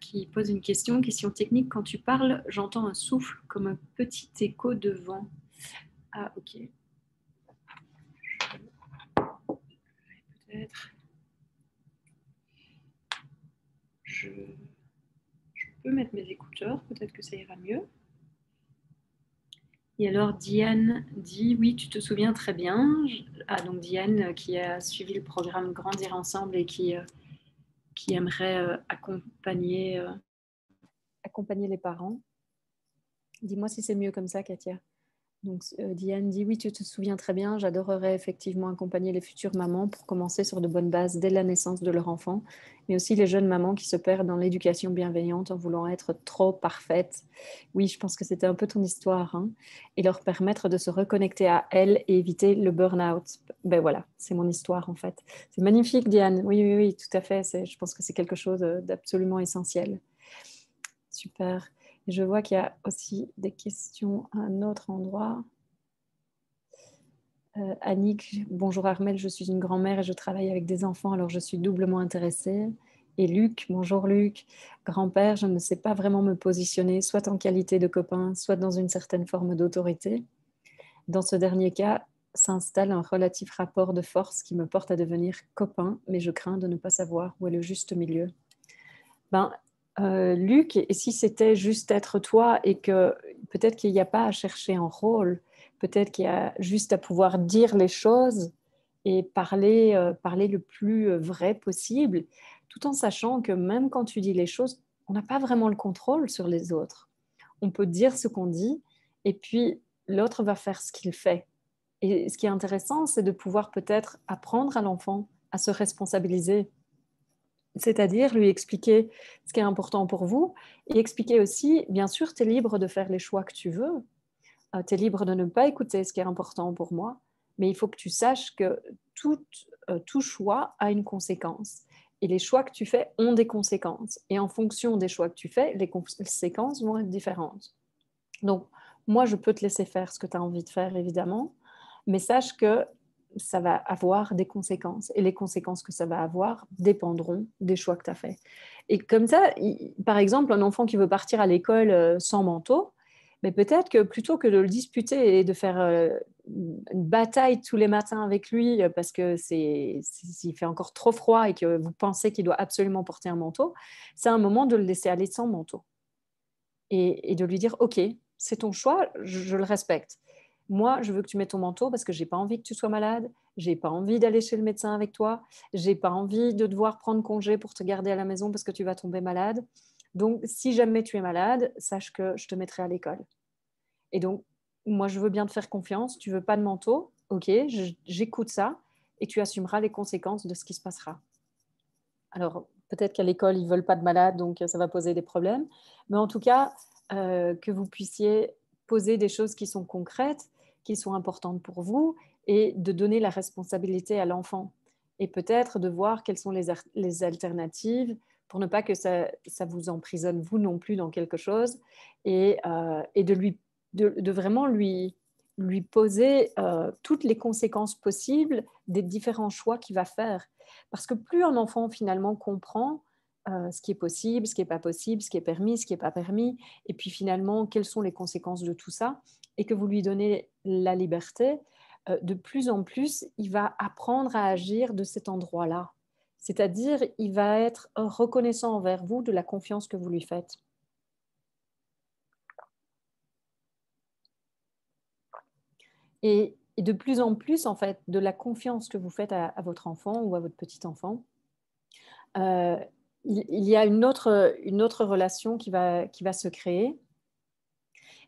qui pose une question technique. Quand tu parles, j'entends un souffle comme un petit écho de vent. Ah, ok. Peut-être. Je peux mettre mes écouteurs, peut-être que ça ira mieux. Et alors Diane dit, oui, tu te souviens très bien. Ah, donc Diane qui a suivi le programme Grandir ensemble et qui aimerait accompagner les parents. Dis-moi si c'est mieux comme ça, Katia. Donc, Diane dit, oui, tu te souviens très bien, j'adorerais effectivement accompagner les futures mamans pour commencer sur de bonnes bases dès la naissance de leur enfant, mais aussi les jeunes mamans qui se perdent dans l'éducation bienveillante en voulant être trop parfaites. Oui, je pense que c'était un peu ton histoire, hein, et leur permettre de se reconnecter à elles et éviter le burn-out. Ben voilà, c'est mon histoire en fait. C'est magnifique, Diane. Oui, oui, oui, tout à fait. Je pense que c'est quelque chose d'absolument essentiel. Super. Je vois qu'il y a aussi des questions à un autre endroit. Annick, bonjour Armel, je suis une grand-mère et je travaille avec des enfants, alors je suis doublement intéressée. Et Luc, bonjour Luc, grand-père, je ne sais pas vraiment me positionner, soit en qualité de copain, soit dans une certaine forme d'autorité. Dans ce dernier cas, s'installe un relatif rapport de force qui me porte à devenir copain, mais je crains de ne pas savoir où est le juste milieu. Ben, Luc, et si c'était juste être toi et que peut-être qu'il n'y a pas à chercher un rôle, peut-être qu'il y a juste à pouvoir dire les choses et parler le plus vrai possible, tout en sachant que même quand tu dis les choses, on n'a pas vraiment le contrôle sur les autres. On peut dire ce qu'on dit et puis l'autre va faire ce qu'il fait. Et ce qui est intéressant, c'est de pouvoir peut-être apprendre à l'enfant à se responsabiliser, c'est-à-dire lui expliquer ce qui est important pour vous et expliquer aussi, bien sûr, tu es libre de faire les choix que tu veux, tu es libre de ne pas écouter ce qui est important pour moi, mais il faut que tu saches que tout choix a une conséquence. Et les choix que tu fais ont des conséquences. Et en fonction des choix que tu fais, les conséquences vont être différentes. Donc, moi, je peux te laisser faire ce que tu as envie de faire, évidemment, mais sache que ça va avoir des conséquences. Et les conséquences que ça va avoir dépendront des choix que tu as faits. Et comme ça, par exemple, un enfant qui veut partir à l'école sans manteau, mais peut-être que plutôt que de le disputer et de faire une bataille tous les matins avec lui parce que s'il fait encore trop froid et que vous pensez qu'il doit absolument porter un manteau, c'est un moment de le laisser aller sans manteau et de lui dire, OK, c'est ton choix, je le respecte. Moi, je veux que tu mettes ton manteau parce que j'ai pas envie que tu sois malade, j'ai pas envie d'aller chez le médecin avec toi, j'ai pas envie de devoir prendre congé pour te garder à la maison parce que tu vas tomber malade. Donc, si jamais tu es malade, sache que je te mettrai à l'école. Et donc, moi, je veux bien te faire confiance, tu veux pas de manteau, OK, j'écoute ça et tu assumeras les conséquences de ce qui se passera. Alors, peut-être qu'à l'école, ils ne veulent pas de malades, donc ça va poser des problèmes. Mais en tout cas, que vous puissiez poser des choses qui sont concrètes, qui sont importantes pour vous, et de donner la responsabilité à l'enfant. Et peut-être de voir quelles sont les alternatives pour ne pas que ça vous emprisonne vous non plus dans quelque chose, et de vraiment lui poser toutes les conséquences possibles des différents choix qu'il va faire. Parce que plus un enfant finalement comprend ce qui est possible, ce qui n'est pas possible, ce qui est permis, ce qui n'est pas permis, et puis finalement quelles sont les conséquences de tout ça, et que vous lui donnez la liberté, de plus en plus, il va apprendre à agir de cet endroit-là. C'est-à-dire, il va être reconnaissant envers vous de la confiance que vous lui faites. Et et de plus en plus, en fait, de la confiance que vous faites à votre enfant ou à votre petit enfant, euh, il y a une autre relation qui va se créer.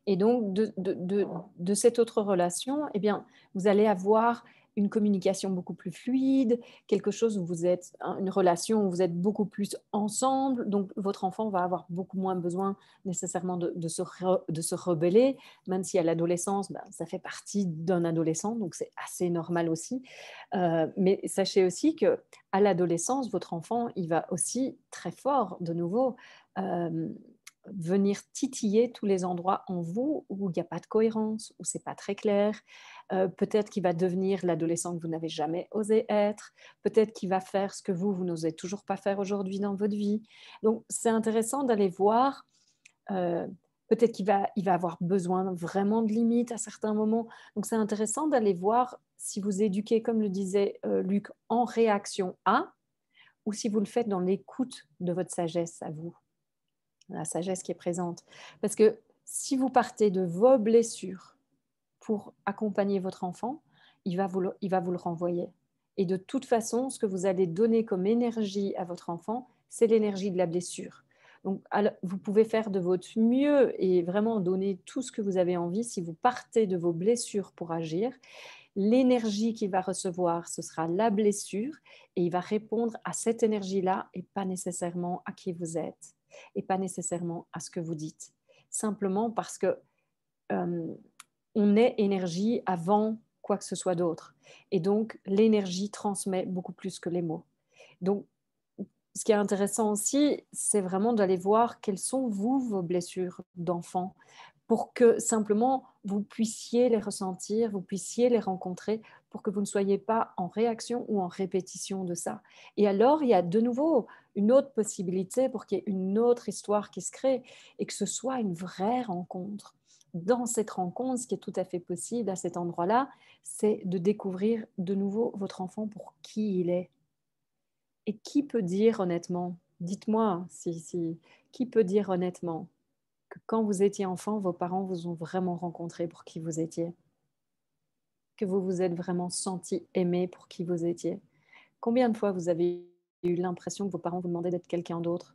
Et donc, de cette autre relation, eh bien, vous allez avoir une communication beaucoup plus fluide, quelque chose où vous êtes, une relation où vous êtes beaucoup plus ensemble. Donc, votre enfant va avoir beaucoup moins besoin nécessairement de se rebeller, même si à l'adolescence, ben, ça fait partie d'un adolescent, donc c'est assez normal aussi. Mais sachez aussi que à l'adolescence, votre enfant, il va aussi très fort, de nouveau. euh, Venir titiller tous les endroits en vous où il n'y a pas de cohérence, où c'est pas très clair. Peut-être qu'il va devenir l'adolescent que vous n'avez jamais osé être. Peut-être qu'il va faire ce que vous n'osez toujours pas faire aujourd'hui dans votre vie. Donc, c'est intéressant d'aller voir. euh, Peut-être il va avoir besoin vraiment de limites à certains moments. Donc, c'est intéressant d'aller voir si vous éduquez, comme le disait Luc, en réaction à, ou si vous le faites dans l'écoute de votre sagesse à vous, la sagesse qui est présente. Parce que si vous partez de vos blessures pour accompagner votre enfant, il va vous le renvoyer. Et de toute façon, ce que vous allez donner comme énergie à votre enfant, c'est l'énergie de la blessure. Donc, vous pouvez faire de votre mieux et vraiment donner tout ce que vous avez envie. Si vous partez de vos blessures pour agir, l'énergie qu'il va recevoir, ce sera la blessure et il va répondre à cette énergie-là et pas nécessairement à qui vous êtes et pas nécessairement à ce que vous dites. Simplement parce que on est énergie avant quoi que ce soit d'autre. Et donc, l'énergie transmet beaucoup plus que les mots. Donc, ce qui est intéressant aussi, c'est vraiment d'aller voir quelles sont, vous, vos blessures d'enfant, pour que simplement vous puissiez les ressentir, vous puissiez les rencontrer, pour que vous ne soyez pas en réaction ou en répétition de ça. Et alors, il y a de nouveau une autre possibilité pour qu'il y ait une autre histoire qui se crée et que ce soit une vraie rencontre. Dans cette rencontre, ce qui est tout à fait possible à cet endroit-là, c'est de découvrir de nouveau votre enfant pour qui il est. Et qui peut dire honnêtement, dites-moi, qui peut dire honnêtement que quand vous étiez enfant, vos parents vous ont vraiment rencontré pour qui vous étiez, que vous vous êtes vraiment senti aimé pour qui vous étiez. Combien de fois vous avez eu l'impression que vos parents vous demandaient d'être quelqu'un d'autre,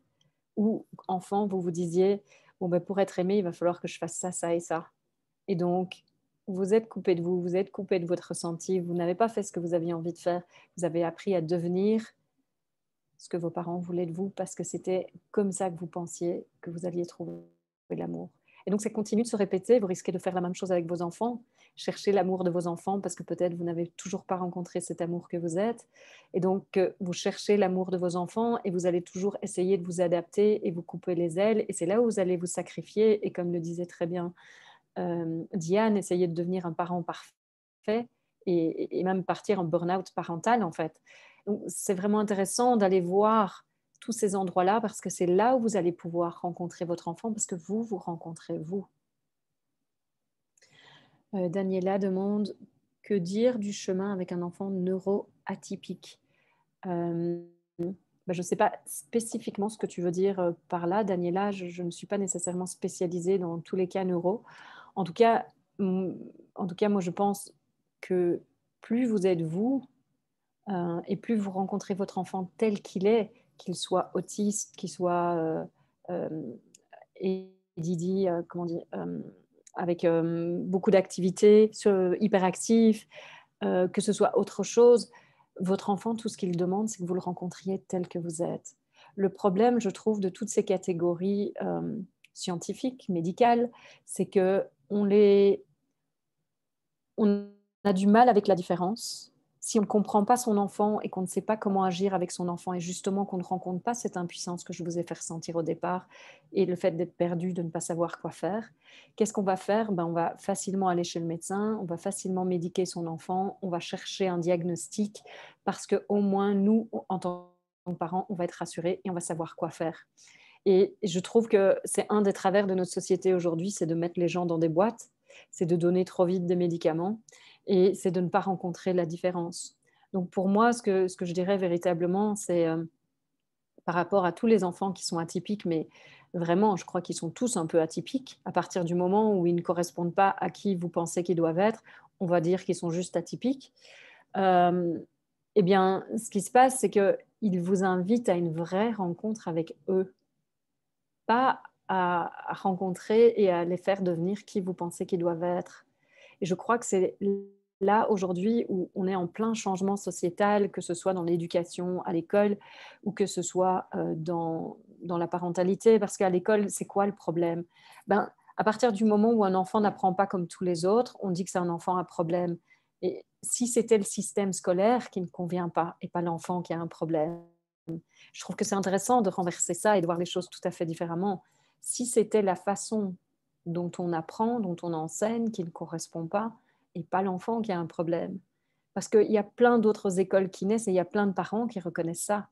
ou enfant, vous vous disiez, bon, ben, pour être aimé, il va falloir que je fasse ça, ça et ça. Et donc, vous êtes coupé de vous, vous êtes coupé de votre ressenti, vous n'avez pas fait ce que vous aviez envie de faire, vous avez appris à devenir ce que vos parents voulaient de vous parce que c'était comme ça que vous pensiez que vous alliez trouver l'amour. Et donc, ça continue de se répéter. Vous risquez de faire la même chose avec vos enfants. Chercher l'amour de vos enfants parce que peut-être vous n'avez toujours pas rencontré cet amour que vous êtes. Et donc, vous cherchez l'amour de vos enfants et vous allez toujours essayer de vous adapter et vous couper les ailes. Et c'est là où vous allez vous sacrifier. Et comme le disait très bien Diane, essayer de devenir un parent parfait et même partir en burn-out parental, en fait. Donc, c'est vraiment intéressant d'aller voir tous ces endroits-là parce que c'est là où vous allez pouvoir rencontrer votre enfant parce que vous, vous rencontrez vous. Daniela demande que dire du chemin avec un enfant neuroatypique. Je ne sais pas spécifiquement ce que tu veux dire par là, Daniela. Je ne suis pas nécessairement spécialisée dans tous les cas neuro. En tout cas, moi, je pense que plus vous êtes vous et plus vous rencontrez votre enfant tel qu'il soit autiste, qu'il soit Didi, comment dire, avec beaucoup d'activités, hyperactif, que ce soit autre chose, votre enfant, tout ce qu'il demande, c'est que vous le rencontriez tel que vous êtes. Le problème, je trouve, de toutes ces catégories scientifiques, médicales, c'est que on a du mal avec la différence. Si on ne comprend pas son enfant et qu'on ne sait pas comment agir avec son enfant et justement qu'on ne rencontre pas cette impuissance que je vous ai fait ressentir au départ et le fait d'être perdu, de ne pas savoir quoi faire, qu'est-ce qu'on va faire? On va facilement aller chez le médecin, on va facilement médiquer son enfant, on va chercher un diagnostic parce qu'au moins nous, en tant que parents, on va être rassurés et on va savoir quoi faire. Et je trouve que c'est un des travers de notre société aujourd'hui, c'est de mettre les gens dans des boîtes, c'est de donner trop vite des médicaments et c'est de ne pas rencontrer la différence. Donc pour moi, ce que je dirais véritablement, c'est par rapport à tous les enfants qui sont atypiques, mais vraiment, je crois qu'ils sont tous un peu atypiques. À partir du moment où ils ne correspondent pas à qui vous pensez qu'ils doivent être, on va dire, qui sont juste atypiques, eh bien, ce qui se passe, c'est qu'ils vous invitent à une vraie rencontre avec eux, pas à rencontrer et à les faire devenir qui vous pensez qu'ils doivent être. Et je crois que c'est là, aujourd'hui, où on est en plein changement sociétal, que ce soit dans l'éducation, à l'école, ou que ce soit dans la parentalité. Parce qu'à l'école, c'est quoi le problème? Ben, à partir du moment où un enfant n'apprend pas comme tous les autres, on dit que c'est un enfant à problème. Et si c'était le système scolaire qui ne convient pas, et pas l'enfant qui a un problème, je trouve que c'est intéressant de renverser ça et de voir les choses tout à fait différemment. Si c'était la façon dont on apprend, dont on enseigne, qui ne correspond pas, et pas l'enfant qui a un problème. Parce qu'il y a plein d'autres écoles qui naissent et il y a plein de parents qui reconnaissent ça.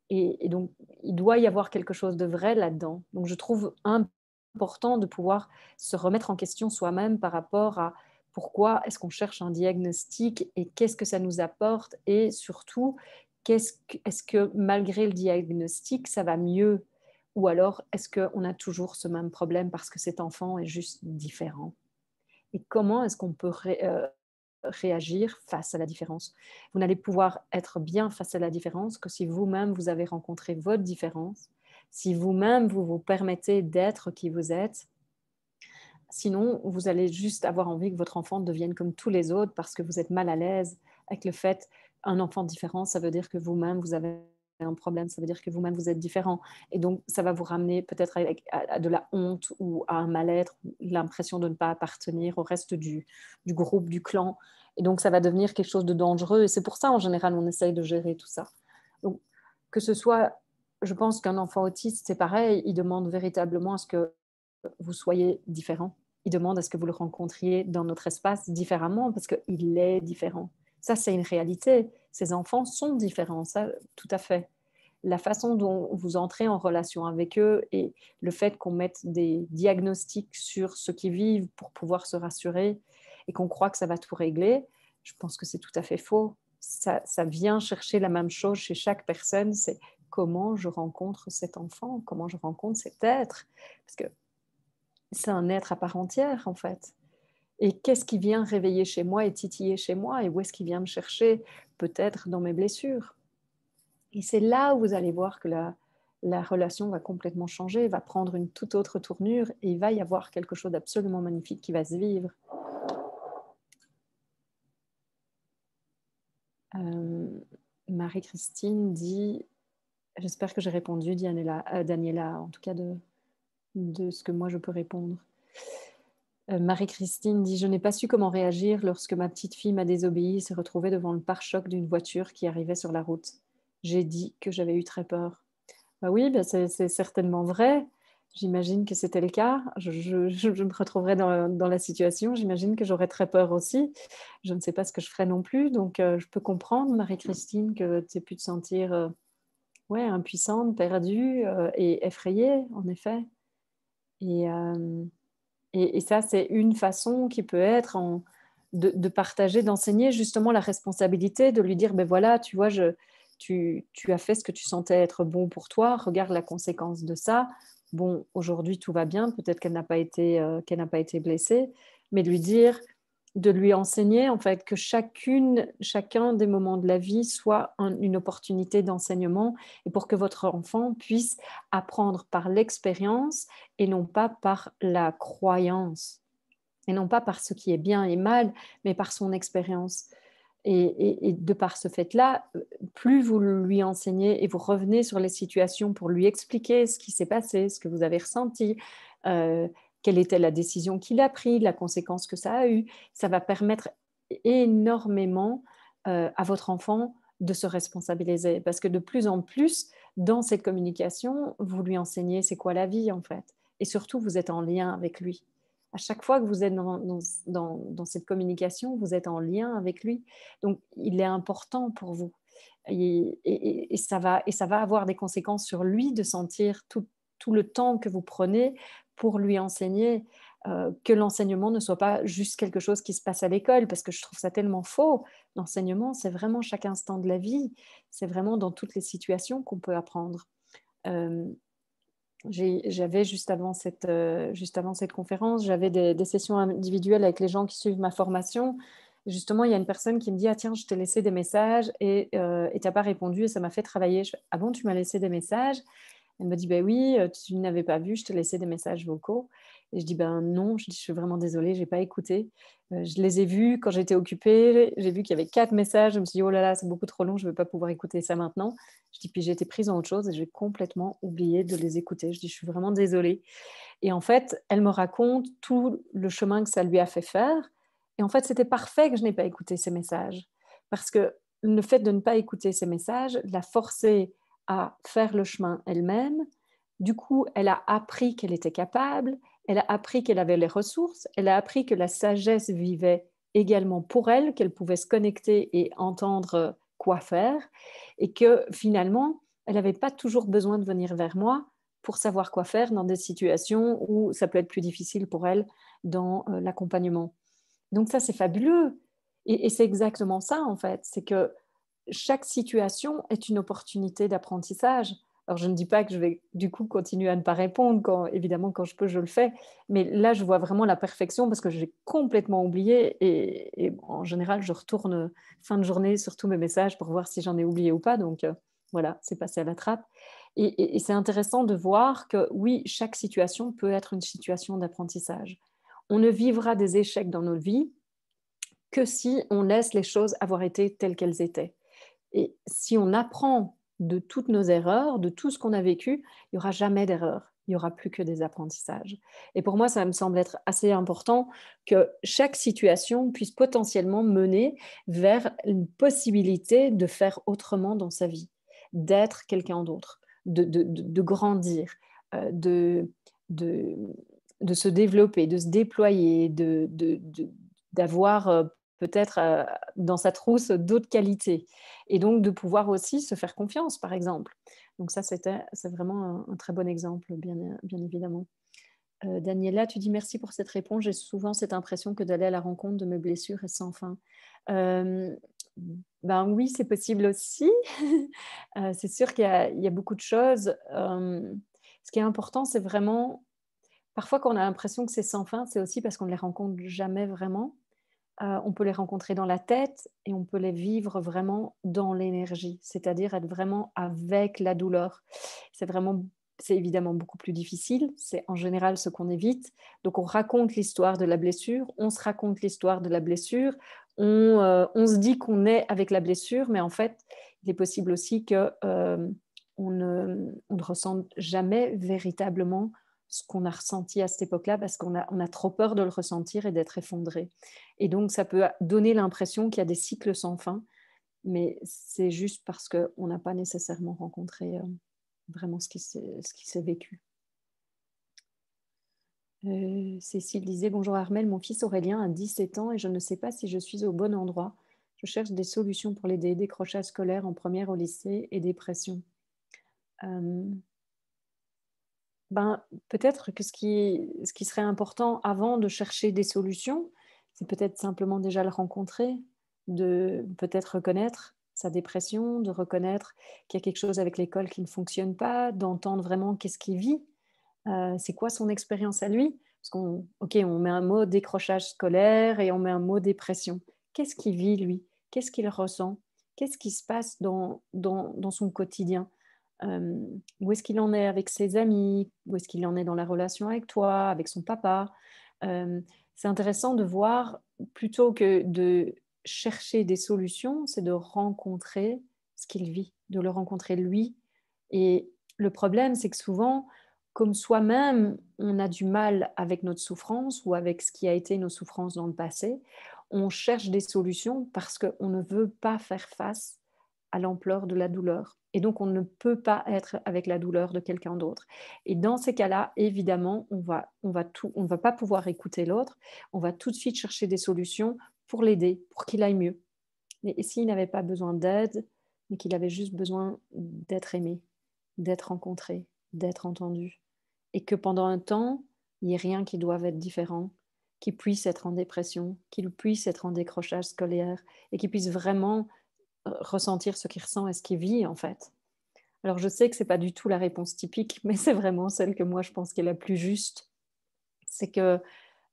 Et donc, il doit y avoir quelque chose de vrai là-dedans. Donc, je trouve important de pouvoir se remettre en question soi-même par rapport à pourquoi est-ce qu'on cherche un diagnostic et qu'est-ce que ça nous apporte et surtout, est-ce que malgré le diagnostic, ça va mieux ou alors est-ce qu'on a toujours ce même problème parce que cet enfant est juste différent? Et comment est-ce qu'on peut réagir face à la différence? Vous n'allez pouvoir être bien face à la différence que si vous-même, vous avez rencontré votre différence, si vous-même, vous vous permettez d'être qui vous êtes. Sinon, vous allez juste avoir envie que votre enfant devienne comme tous les autres parce que vous êtes mal à l'aise avec le fait un enfant différent, ça veut dire que vous-même, vous avez un problème, ça veut dire que vous-même, vous êtes différent. Et donc, ça va vous ramener peut-être à de la honte ou à un mal-être, l'impression de ne pas appartenir au reste du groupe, du clan. Et donc, ça va devenir quelque chose de dangereux. Et c'est pour ça, en général, on essaye de gérer tout ça. Donc, que ce soit, je pense qu'un enfant autiste, c'est pareil, il demande véritablement à ce que vous soyez différent. Il demande à ce que vous le rencontriez dans notre espace différemment parce qu'il est différent. Ça, c'est une réalité. Ces enfants sont différents, ça, tout à fait. La façon dont vous entrez en relation avec eux et le fait qu'on mette des diagnostics sur ce qu'ils vivent pour pouvoir se rassurer et qu'on croit que ça va tout régler, je pense que c'est tout à fait faux. Ça vient chercher la même chose chez chaque personne, c'est comment je rencontre cet enfant, comment je rencontre cet être. Parce que c'est un être à part entière, en fait. Et qu'est-ce qui vient réveiller chez moi et titiller chez moi et où est-ce qu'il vient me chercher, peut-être dans mes blessures. Et c'est là où vous allez voir que la relation va complètement changer, va prendre une toute autre tournure et il va y avoir quelque chose d'absolument magnifique qui va se vivre. Marie-Christine dit, j'espère que j'ai répondu, Daniela, en tout cas de ce que moi je peux répondre. Marie-Christine dit « Je n'ai pas su comment réagir lorsque ma petite fille m'a désobéi et s'est retrouvée devant le pare-choc d'une voiture qui arrivait sur la route. J'ai dit que j'avais eu très peur. » Bah oui, bah c'est certainement vrai. J'imagine que c'était le cas. Je me retrouverais dans la situation. J'imagine que j'aurais très peur aussi. Je ne sais pas ce que je ferais non plus. Donc, je peux comprendre, Marie-Christine, que tu aies pu te sentir ouais, impuissante, perdue et effrayée, en effet. Et, et ça, c'est une façon qui peut être de partager, d'enseigner justement la responsabilité, de lui dire, ben voilà, tu vois, tu as fait ce que tu sentais être bon pour toi, regarde la conséquence de ça. Bon, aujourd'hui, tout va bien, peut-être qu'elle n'a pas été blessée, mais de lui enseigner en fait que chacun des moments de la vie soit une opportunité d'enseignement et pour que votre enfant puisse apprendre par l'expérience et non pas par la croyance et non pas par ce qui est bien et mal, mais par son expérience. Et de par ce fait-là, plus vous lui enseignez et vous revenez sur les situations pour lui expliquer ce qui s'est passé, ce que vous avez ressenti, quelle était la décision qu'il a prise, la conséquence que ça a eu, ça va permettre énormément à votre enfant de se responsabiliser. Parce que de plus en plus, dans cette communication, vous lui enseignez c'est quoi la vie en fait. Et surtout, vous êtes en lien avec lui. À chaque fois que vous êtes dans cette communication, vous êtes en lien avec lui. Donc, il est important pour vous. Et ça va avoir des conséquences sur lui de sentir tout le temps que vous prenez pour lui enseigner, que l'enseignement ne soit pas juste quelque chose qui se passe à l'école, parce que je trouve ça tellement faux. L'enseignement, c'est vraiment chaque instant de la vie. C'est vraiment dans toutes les situations qu'on peut apprendre. J'avais juste avant cette conférence, j'avais des sessions individuelles avec les gens qui suivent ma formation. Justement, il y a une personne qui me dit: «Ah tiens, je t'ai laissé des messages et tu n'as pas répondu et ça m'a fait travailler». Je fais: «Ah bon, tu m'as laissé des messages?» Elle me dit: «Ben oui, tu n'avais pas vu, je te laissais des messages vocaux». Et je dis: «Ben non», je dis: «Je suis vraiment désolée, j'ai pas écouté». Je les ai vus quand j'étais occupée, j'ai vu qu'il y avait 4 messages, je me suis dit: «Oh là là, c'est beaucoup trop long, je ne vais pas pouvoir écouter ça maintenant». Je dis: «Puis j'ai été prise en autre chose et j'ai complètement oublié de les écouter». Je dis: «Je suis vraiment désolée». Et en fait, elle me raconte tout le chemin que ça lui a fait faire. Et en fait, c'était parfait que je n'ai pas écouté ces messages. Parce que le fait de ne pas écouter ces messages l'a forcée à faire le chemin elle-même. Du coup, elle a appris qu'elle était capable, elle a appris qu'elle avait les ressources, elle a appris que la sagesse vivait également pour elle, qu'elle pouvait se connecter et entendre quoi faire, et que finalement, elle n'avait pas toujours besoin de venir vers moi pour savoir quoi faire dans des situations où ça peut être plus difficile pour elle dans l'accompagnement. Donc ça, c'est fabuleux. Et c'est exactement ça, en fait. C'est que chaque situation est une opportunité d'apprentissage. Alors, je ne dis pas que je vais du coup continuer à ne pas répondre. Évidemment, quand je peux, je le fais. Mais là, je vois vraiment la perfection parce que j'ai complètement oublié. Et en général, je retourne fin de journée sur tous mes messages pour voir si j'en ai oublié ou pas. Donc, voilà, c'est passé à la trappe. Et c'est intéressant de voir que oui, chaque situation peut être une situation d'apprentissage. On ne vivra des échecs dans nos vies que si on laisse les choses avoir été telles qu'elles étaient. Et si on apprend de toutes nos erreurs, de tout ce qu'on a vécu, il n'y aura jamais d'erreur. Il n'y aura plus que des apprentissages. Et pour moi, ça me semble être assez important que chaque situation puisse potentiellement mener vers une possibilité de faire autrement dans sa vie, d'être quelqu'un d'autre, de grandir, euh, de, de, de se développer, de se déployer, d'avoir peut-être dans sa trousse d'autres qualités et donc de pouvoir aussi se faire confiance, par exemple. Donc ça, c'est vraiment un très bon exemple, bien évidemment. Daniela, tu dis merci pour cette réponse. J'ai souvent cette impression que d'aller à la rencontre de mes blessures est sans fin. Euh, ben oui, c'est possible aussi. C'est sûr il y a beaucoup de choses. Ce qui est important, c'est vraiment, parfois quand on a l'impression que c'est sans fin, c'est aussi parce qu'on ne les rencontre jamais vraiment. On peut les rencontrer dans la tête et on peut les vivre vraiment dans l'énergie, c'est-à-dire être vraiment avec la douleur. C'est évidemment beaucoup plus difficile, c'est en général ce qu'on évite. Donc on raconte l'histoire de la blessure, on se raconte l'histoire de la blessure, on se dit qu'on est avec la blessure, mais en fait, il est possible aussi que on ne ressente jamais véritablement ce qu'on a ressenti à cette époque-là parce on a trop peur de le ressentir et d'être effondré. Et donc, ça peut donner l'impression qu'il y a des cycles sans fin, mais c'est juste parce qu'on n'a pas nécessairement rencontré vraiment ce qui s'est vécu. Cécile disait: bonjour Armel, mon fils Aurélien a 17 ans et je ne sais pas si je suis au bon endroit. Je cherche des solutions pour l'aider, décrochage scolaire en première au lycée et dépression. Ben, peut-être que ce qui serait important avant de chercher des solutions, c'est peut-être simplement déjà le rencontrer, de peut-être reconnaître sa dépression, de reconnaître qu'il y a quelque chose avec l'école qui ne fonctionne pas, d'entendre vraiment qu'est-ce qu'il vit, c'est quoi son expérience à lui. Parce on met un mot décrochage scolaire et on met un mot dépression. Qu'est-ce qu'il vit lui? Qu'est-ce qu'il ressent? Qu'est-ce qui se passe dans son quotidien? Où est-ce qu'il en est avec ses amis, où est-ce qu'il en est dans la relation avec toi, avec son papa. C'est intéressant de voir, plutôt que de chercher des solutions, c'est de rencontrer ce qu'il vit, de le rencontrer lui. Et le problème, c'est que souvent, comme soi-même, on a du mal avec notre souffrance ou avec ce qui a été nos souffrances dans le passé, on cherche des solutions parce qu'on ne veut pas faire face à l'ampleur de la douleur. Et donc, on ne peut pas être avec la douleur de quelqu'un d'autre. Et dans ces cas-là, évidemment, on va pas pouvoir écouter l'autre. On va tout de suite chercher des solutions pour l'aider, pour qu'il aille mieux. Mais s'il n'avait pas besoin d'aide, mais qu'il avait juste besoin d'être aimé, d'être rencontré, d'être entendu, et que pendant un temps, il n'y ait rien qui doive être différent, qu'il puisse être en dépression, qu'il puisse être en décrochage scolaire, et qu'il puisse vraiment ressentir ce qu'il ressent et ce qu'il vit en fait. Alors, je sais que ce n'est pas du tout la réponse typique, mais c'est vraiment celle que moi, je pense qui est la plus juste. C'est que,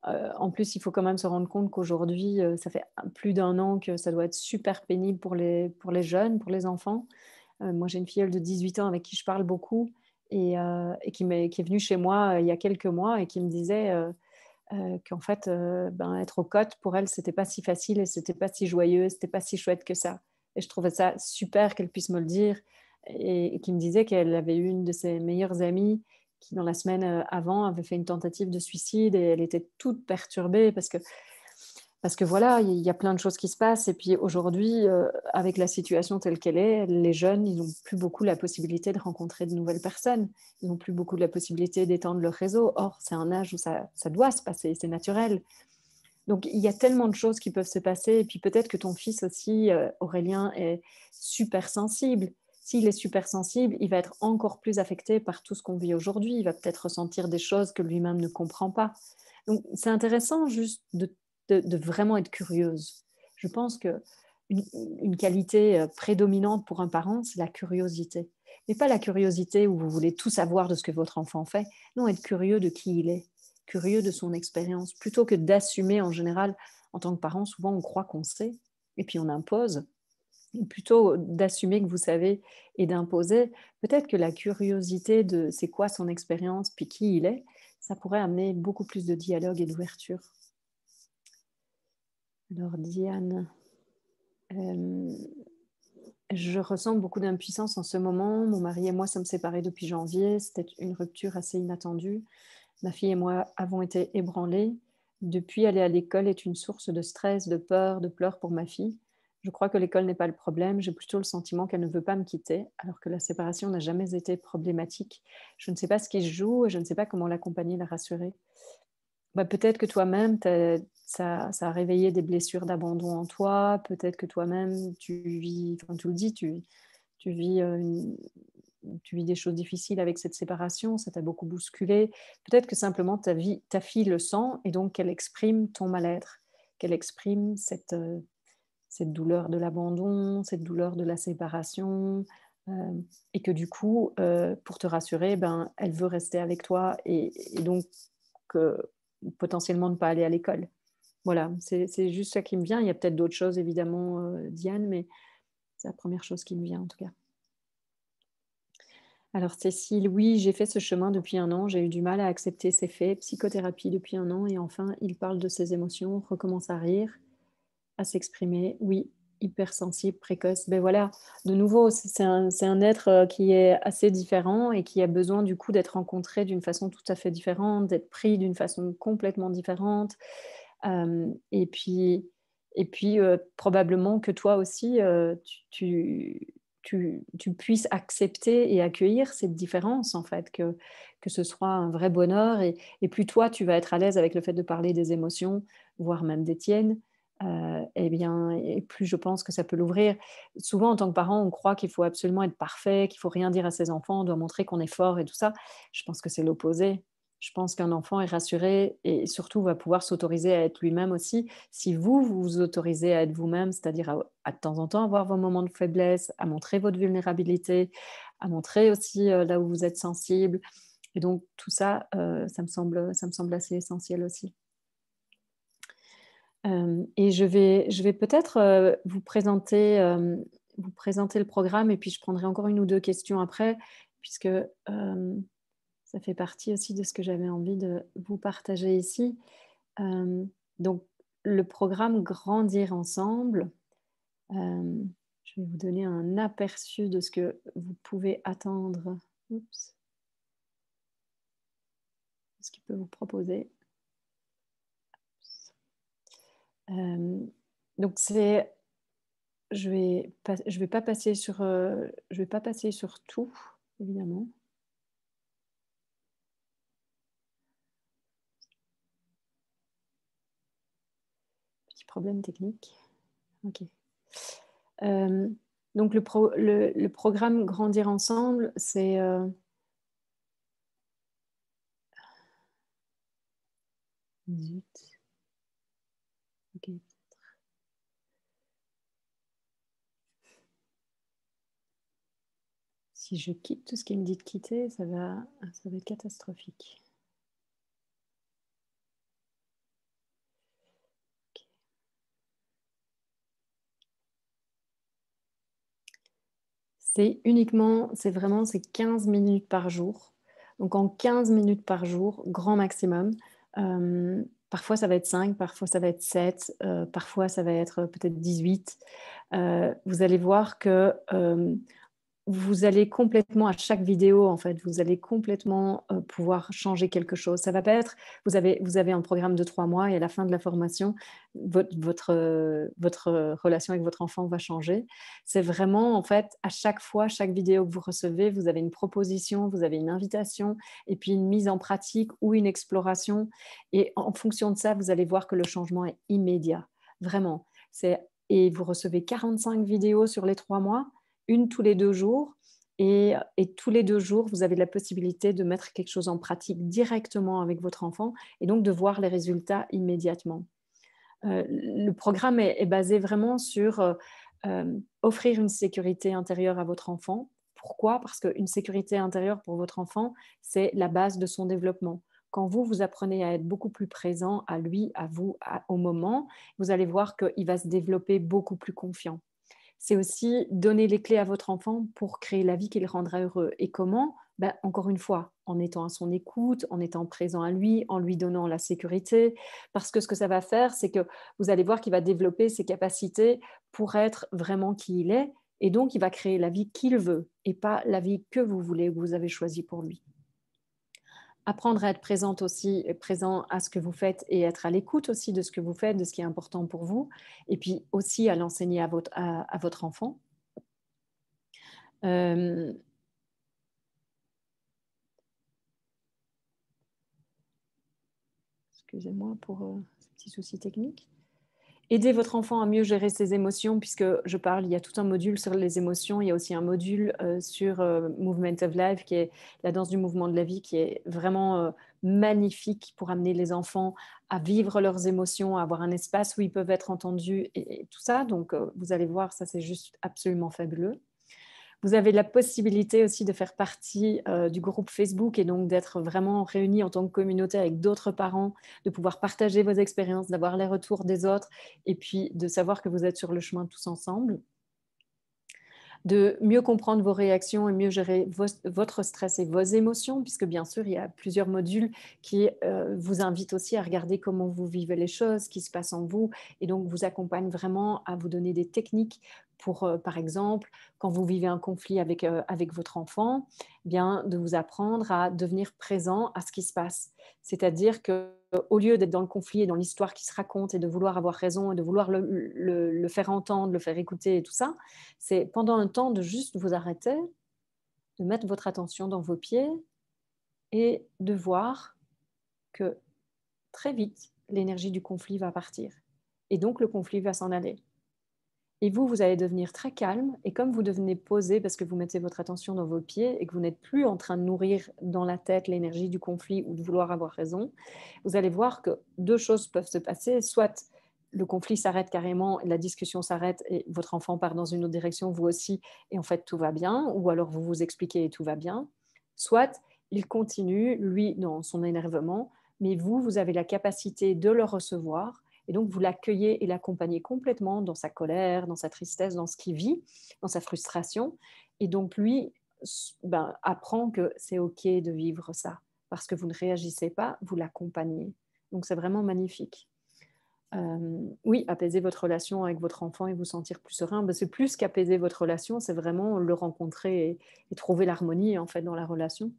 en plus, il faut quand même se rendre compte qu'aujourd'hui, ça fait plus d'1 an que ça doit être super pénible pour les jeunes, pour les enfants. Moi, j'ai une filleule de 18 ans avec qui je parle beaucoup et qui est venue chez moi, il y a quelques mois et qui me disait, qu'en fait, ben, être aux côtes, pour elle, c'était pas si facile et c'était pas si joyeux, c'était pas si chouette que ça. Et je trouvais ça super qu'elle puisse me le dire et qui me disait qu'elle avait eu une de ses meilleures amies qui, dans la semaine avant, avait fait une tentative de suicide et elle était toute perturbée parce que voilà, il y a plein de choses qui se passent et puis aujourd'hui, avec la situation telle qu'elle est, les jeunes, ils n'ont plus beaucoup la possibilité de rencontrer de nouvelles personnes. Ils n'ont plus beaucoup la possibilité d'étendre leur réseau. Or, c'est un âge où ça doit se passer, c'est naturel. Donc, il y a tellement de choses qui peuvent se passer et puis peut-être que ton fils aussi, Aurélien, est super sensible. S'il est super sensible, il va être encore plus affecté par tout ce qu'on vit aujourd'hui. Il va peut-être ressentir des choses que lui-même ne comprend pas. Donc, c'est intéressant juste de vraiment être curieuse. Je pense que une qualité prédominante pour un parent, c'est la curiosité. Mais pas la curiosité où vous voulez tout savoir de ce que votre enfant fait. Non, être curieux de qui il est, curieux de son expérience, plutôt que d'assumer en général. En tant que parent, souvent on croit qu'on sait et puis on impose. Et plutôt d'assumer que vous savez et d'imposer, peut-être que la curiosité de c'est quoi son expérience puis qui il est, ça pourrait amener beaucoup plus de dialogue et d'ouverture. Alors Diane, je ressens beaucoup d'impuissance en ce moment. Mon mari et moi sommes séparés depuis janvier. C'était une rupture assez inattendue. Ma fille et moi avons été ébranlés. Depuis, aller à l'école est une source de stress, de peur, de pleurs pour ma fille. Je crois que l'école n'est pas le problème. J'ai plutôt le sentiment qu'elle ne veut pas me quitter, alors que la séparation n'a jamais été problématique. Je ne sais pas ce qui se joue et je ne sais pas comment l'accompagner, la rassurer. Bah, peut-être que toi-même, ça a réveillé des blessures d'abandon en toi. Peut-être que toi-même, tu vis, enfin, tu le dis, tu vis, tu vis des choses difficiles avec cette séparation, ça t'a beaucoup bousculé. Peut-être que simplement ta fille le sent et donc qu'elle exprime ton mal-être, qu'elle exprime cette douleur de l'abandon, cette douleur de la séparation, et que du coup, pour te rassurer, ben, elle veut rester avec toi et donc potentiellement ne pas aller à l'école. Voilà, c'est juste ça qui me vient. Il y a peut-être d'autres choses, évidemment, Diane, mais c'est la première chose qui me vient en tout cas. Alors Cécile, oui, j'ai fait ce chemin depuis 1 an. J'ai eu du mal à accepter ces faits. Psychothérapie depuis 1 an et enfin, il parle de ses émotions, recommence à rire, à s'exprimer. Oui, hypersensible, précoce. Ben voilà, de nouveau, c'est un être qui est assez différent et qui a besoin du coup d'être rencontré d'une façon tout à fait différente, d'être pris d'une façon complètement différente. Et puis, probablement que toi aussi, tu puisses accepter et accueillir cette différence, en fait, que ce soit un vrai bonheur. Et plus toi, tu vas être à l'aise avec le fait de parler des émotions, voire même des tiennes, eh bien, et plus je pense que ça peut l'ouvrir. Souvent, en tant que parent, on croit qu'il faut absolument être parfait, qu'il faut rien dire à ses enfants, on doit montrer qu'on est fort et tout ça. Je pense que c'est l'opposé. Je pense qu'un enfant est rassuré et surtout va pouvoir s'autoriser à être lui-même aussi. Si vous vous autorisez à être vous-même, c'est-à-dire à de temps en temps avoir vos moments de faiblesse, à montrer votre vulnérabilité, à montrer aussi là où vous êtes sensible. Et donc tout ça, ça me semble assez essentiel aussi. Et je vais peut-être vous présenter le programme et puis je prendrai encore 1 ou 2 questions après, puisque ça fait partie aussi de ce que j'avais envie de vous partager ici. Donc, le programme Grandir ensemble, je vais vous donner un aperçu de ce que vous pouvez attendre. Oups. Ce qu'il peut vous proposer. Donc, je vais pas passer sur tout, évidemment. Petit problème technique. Ok. Donc le programme Grandir ensemble, c'est zut. Ok. Si je quitte tout ce qui me dit de quitter, ça va être catastrophique. C'est vraiment 15 minutes par jour. Donc en 15 minutes par jour, grand maximum. Parfois ça va être 5, parfois ça va être 7, parfois ça va être peut-être 18. Vous allez voir que vous allez complètement, à chaque vidéo, en fait, vous allez complètement pouvoir changer quelque chose. Ça va pas être, vous avez un programme de 3 mois et à la fin de la formation, votre relation avec votre enfant va changer. C'est vraiment, en fait, à chaque fois, chaque vidéo que vous recevez, vous avez une proposition, vous avez une invitation et puis une mise en pratique ou une exploration. Et en fonction de ça, vous allez voir que le changement est immédiat. Vraiment. Et vous recevez 45 vidéos sur les 3 mois, une tous les 2 jours. Et tous les 2 jours, vous avez la possibilité de mettre quelque chose en pratique directement avec votre enfant et donc de voir les résultats immédiatement. Le programme est basé vraiment sur offrir une sécurité intérieure à votre enfant. Pourquoi? Parce qu'une sécurité intérieure pour votre enfant, c'est la base de son développement. Quand vous apprenez à être beaucoup plus présent à lui, à vous, au moment, vous allez voir qu'il va se développer beaucoup plus confiant. C'est aussi donner les clés à votre enfant pour créer la vie qui le rendra heureux. Et comment? Encore une fois, en étant à son écoute, en étant présent à lui, en lui donnant la sécurité. Parce que ce que ça va faire, c'est que vous allez voir qu'il va développer ses capacités pour être vraiment qui il est. Et donc, il va créer la vie qu'il veut et pas la vie que vous voulez, que vous avez choisie pour lui. Apprendre à être présente aussi, présent à ce que vous faites et être à l'écoute aussi de ce que vous faites, de ce qui est important pour vous, et puis aussi à l'enseigner à votre enfant. Excusez-moi pour ce petit souci technique. Aider votre enfant à mieux gérer ses émotions, puisque il y a tout un module sur les émotions, il y a aussi un module sur Movement of Life, qui est la danse du mouvement de la vie, qui est vraiment magnifique pour amener les enfants à vivre leurs émotions, à avoir un espace où ils peuvent être entendus et tout ça. Donc, vous allez voir, ça c'est juste absolument fabuleux. Vous avez la possibilité aussi de faire partie du groupe Facebook et donc d'être vraiment réunis en tant que communauté avec d'autres parents, de pouvoir partager vos expériences, d'avoir les retours des autres et puis de savoir que vous êtes sur le chemin tous ensemble. De mieux comprendre vos réactions et mieux gérer votre stress et vos émotions, puisque bien sûr, il y a plusieurs modules qui vous invitent aussi à regarder comment vous vivez les choses, ce qui se passe en vous, et donc vous accompagnent vraiment à vous donner des techniques pour, par exemple, quand vous vivez un conflit avec votre enfant, bien de vous apprendre à devenir présent à ce qui se passe. C'est-à-dire qu'au lieu d'être dans le conflit et dans l'histoire qui se raconte et de vouloir avoir raison et de vouloir le faire entendre, le faire écouter et tout ça, c'est pendant un temps de juste vous arrêter, de mettre votre attention dans vos pieds et de voir que très vite, l'énergie du conflit va partir. Et donc, le conflit va s'en aller. Et vous allez devenir très calme. Et comme vous devenez posé parce que vous mettez votre attention dans vos pieds et que vous n'êtes plus en train de nourrir dans la tête l'énergie du conflit ou de vouloir avoir raison, vous allez voir que 2 choses peuvent se passer. Soit le conflit s'arrête carrément, la discussion s'arrête et votre enfant part dans une autre direction, vous aussi, et en fait tout va bien. Ou alors vous vous expliquez et tout va bien. Soit il continue, lui, dans son énervement, mais vous avez la capacité de le recevoir. Et donc, vous l'accueillez et l'accompagnez complètement dans sa colère, dans sa tristesse, dans ce qu'il vit, dans sa frustration. Et donc, lui apprend que c'est OK de vivre ça. Parce que vous ne réagissez pas, vous l'accompagnez. Donc, c'est vraiment magnifique. Oui, apaiser votre relation avec votre enfant et vous sentir plus serein, c'est plus qu'apaiser votre relation, c'est vraiment le rencontrer et trouver l'harmonie en fait dans la relation.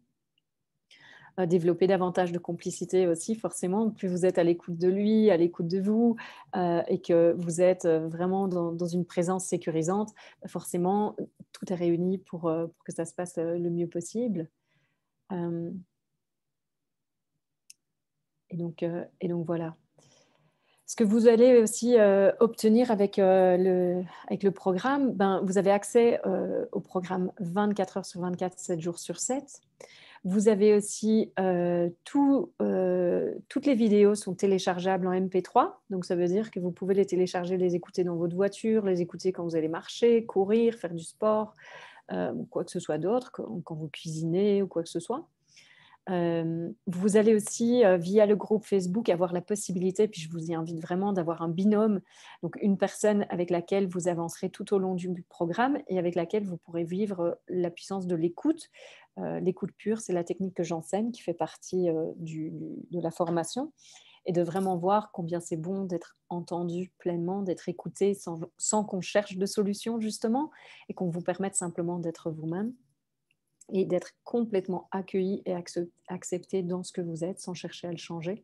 Développer davantage de complicité aussi, forcément. Plus vous êtes à l'écoute de lui, à l'écoute de vous, et que vous êtes vraiment dans une présence sécurisante, forcément, tout est réuni pour que ça se passe le mieux possible. Et donc voilà. Ce que vous allez aussi obtenir avec le programme, vous avez accès au programme 24 heures sur 24, 7 jours sur 7. Vous avez aussi toutes les vidéos sont téléchargeables en MP3, donc ça veut dire que vous pouvez les télécharger, les écouter dans votre voiture, les écouter quand vous allez marcher, courir, faire du sport, ou quoi que ce soit d'autre, quand vous cuisinez ou quoi que ce soit. Vous allez aussi, via le groupe Facebook, avoir la possibilité, puis je vous y invite vraiment, d'avoir un binôme, donc une personne avec laquelle vous avancerez tout au long du programme et avec laquelle vous pourrez vivre la puissance de l'écoute. L'écoute pure, c'est la technique que j'enseigne, qui fait partie de la formation, et de vraiment voir combien c'est bon d'être entendu pleinement, d'être écouté sans qu'on cherche de solution, justement, et qu'on vous permette simplement d'être vous-même et d'être complètement accueilli et accepté dans ce que vous êtes sans chercher à le changer.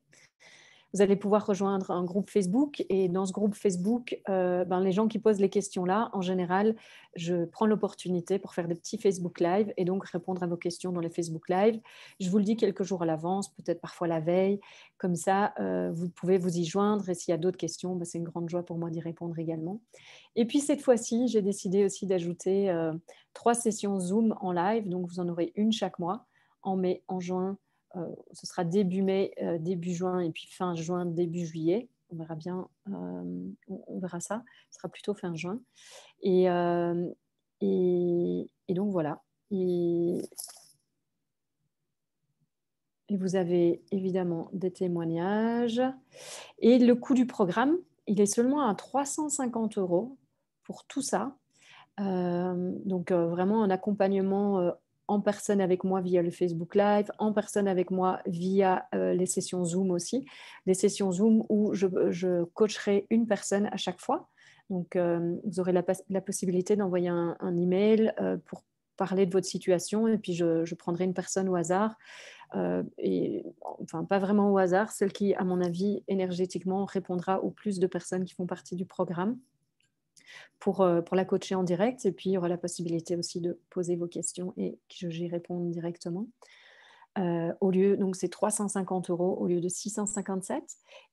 Vous allez pouvoir rejoindre un groupe Facebook, et dans ce groupe Facebook, les gens qui posent les questions là, en général, je prends l'opportunité pour faire des petits Facebook Live et donc répondre à vos questions dans les Facebook Live. Je vous le dis quelques jours à l'avance, peut-être parfois la veille, comme ça vous pouvez vous y joindre, et s'il y a d'autres questions, c'est une grande joie pour moi d'y répondre également. Et puis cette fois-ci, j'ai décidé aussi d'ajouter 3 sessions Zoom en live, donc vous en aurez une chaque mois, en mai, en juin. Ce sera début mai, début juin, et puis fin juin, début juillet. On verra bien, on verra ça. Ce sera plutôt fin juin. Et donc voilà. Et vous avez évidemment des témoignages. Et le coût du programme, il est seulement à 350 € pour tout ça. Donc vraiment un accompagnement en personne avec moi via le Facebook Live, en personne avec moi via les sessions Zoom aussi. Des sessions Zoom où je coacherai une personne à chaque fois. Donc vous aurez la possibilité d'envoyer un email pour parler de votre situation, et puis je prendrai une personne au hasard, et enfin pas vraiment au hasard, celle qui, à mon avis, énergétiquement répondra au plus de personnes qui font partie du programme, pour la coacher en direct. Et puis, il y aura la possibilité aussi de poser vos questions et que j'y réponde directement. Donc, c'est 350 € au lieu de 657.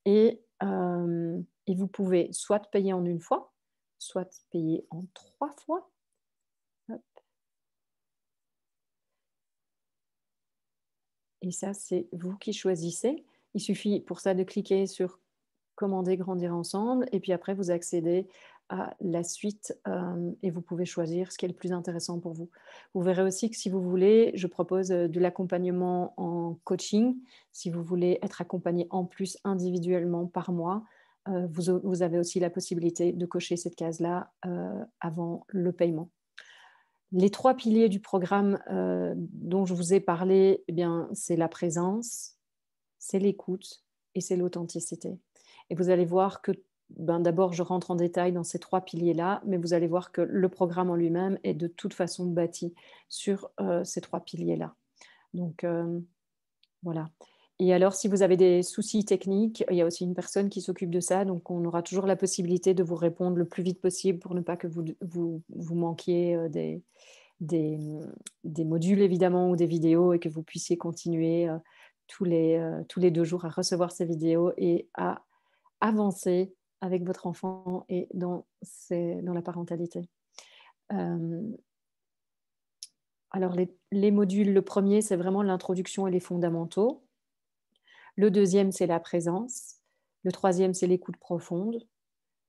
Et vous pouvez soit payer en une fois, soit payer en 3 fois. Hop. Et ça, c'est vous qui choisissez. Il suffit pour ça de cliquer sur commander, grandir ensemble, et puis après vous accédez à la suite, et vous pouvez choisir ce qui est le plus intéressant pour vous. Vous verrez aussi que si vous voulez, je propose de l'accompagnement en coaching. Si vous voulez être accompagné en plus individuellement par mois, vous avez aussi la possibilité de cocher cette case-là avant le paiement. Les 3 piliers du programme dont je vous ai parlé, eh bien, c'est la présence, c'est l'écoute et c'est l'authenticité. Et vous allez voir que, d'abord, je rentre en détail dans ces 3 piliers-là, mais vous allez voir que le programme en lui-même est de toute façon bâti sur ces 3 piliers-là. Donc, voilà. Et alors, si vous avez des soucis techniques, il y a aussi une personne qui s'occupe de ça, donc on aura toujours la possibilité de vous répondre le plus vite possible pour ne pas que vous manquiez des modules, évidemment, ou des vidéos, et que vous puissiez continuer tous les 2 jours à recevoir ces vidéos et à avancer avec votre enfant et dans la parentalité. Alors, les modules, le premier, c'est vraiment l'introduction et les fondamentaux. Le deuxième, c'est la présence. Le troisième, c'est l'écoute profonde.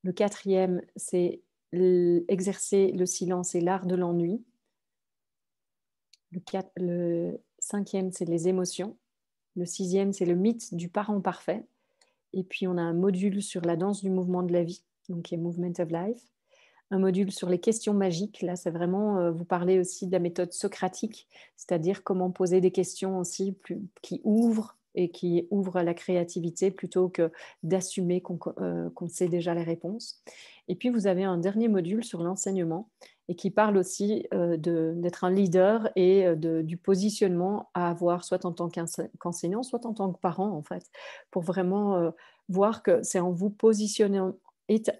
Le quatrième, c'est exercer le silence et l'art de l'ennui. Le cinquième, c'est les émotions. Le sixième, c'est le mythe du parent parfait. Et puis, on a un module sur la danse du mouvement de la vie, donc qui est Movement of Life. Un module sur les questions magiques. Là, c'est vraiment, vous parlez aussi de la méthode socratique, c'est-à-dire comment poser des questions aussi qui ouvrent à la créativité plutôt que d'assumer qu'on sait déjà les réponses. Et puis, vous avez un dernier module sur l'enseignement, et qui parle aussi d'être un leader et du positionnement à avoir, soit en tant qu'enseignant, soit en tant que parent, en fait, pour vraiment voir que c'est en vous positionnant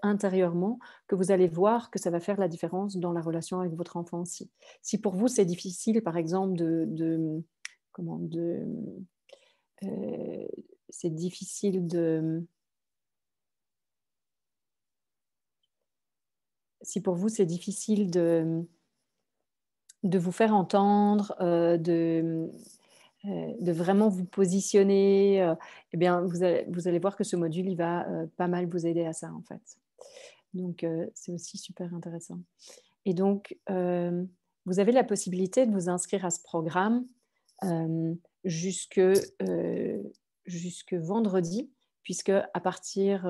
intérieurement que vous allez voir que ça va faire la différence dans la relation avec votre enfant aussi. Si pour vous, c'est difficile, par exemple, c'est difficile si pour vous, c'est difficile de vous faire entendre, de vraiment vous positionner, eh bien, vous allez voir que ce module, il va pas mal vous aider à ça, en fait. Donc, c'est aussi super intéressant. Et donc, vous avez la possibilité de vous inscrire à ce programme jusque, jusque vendredi, puisque à partir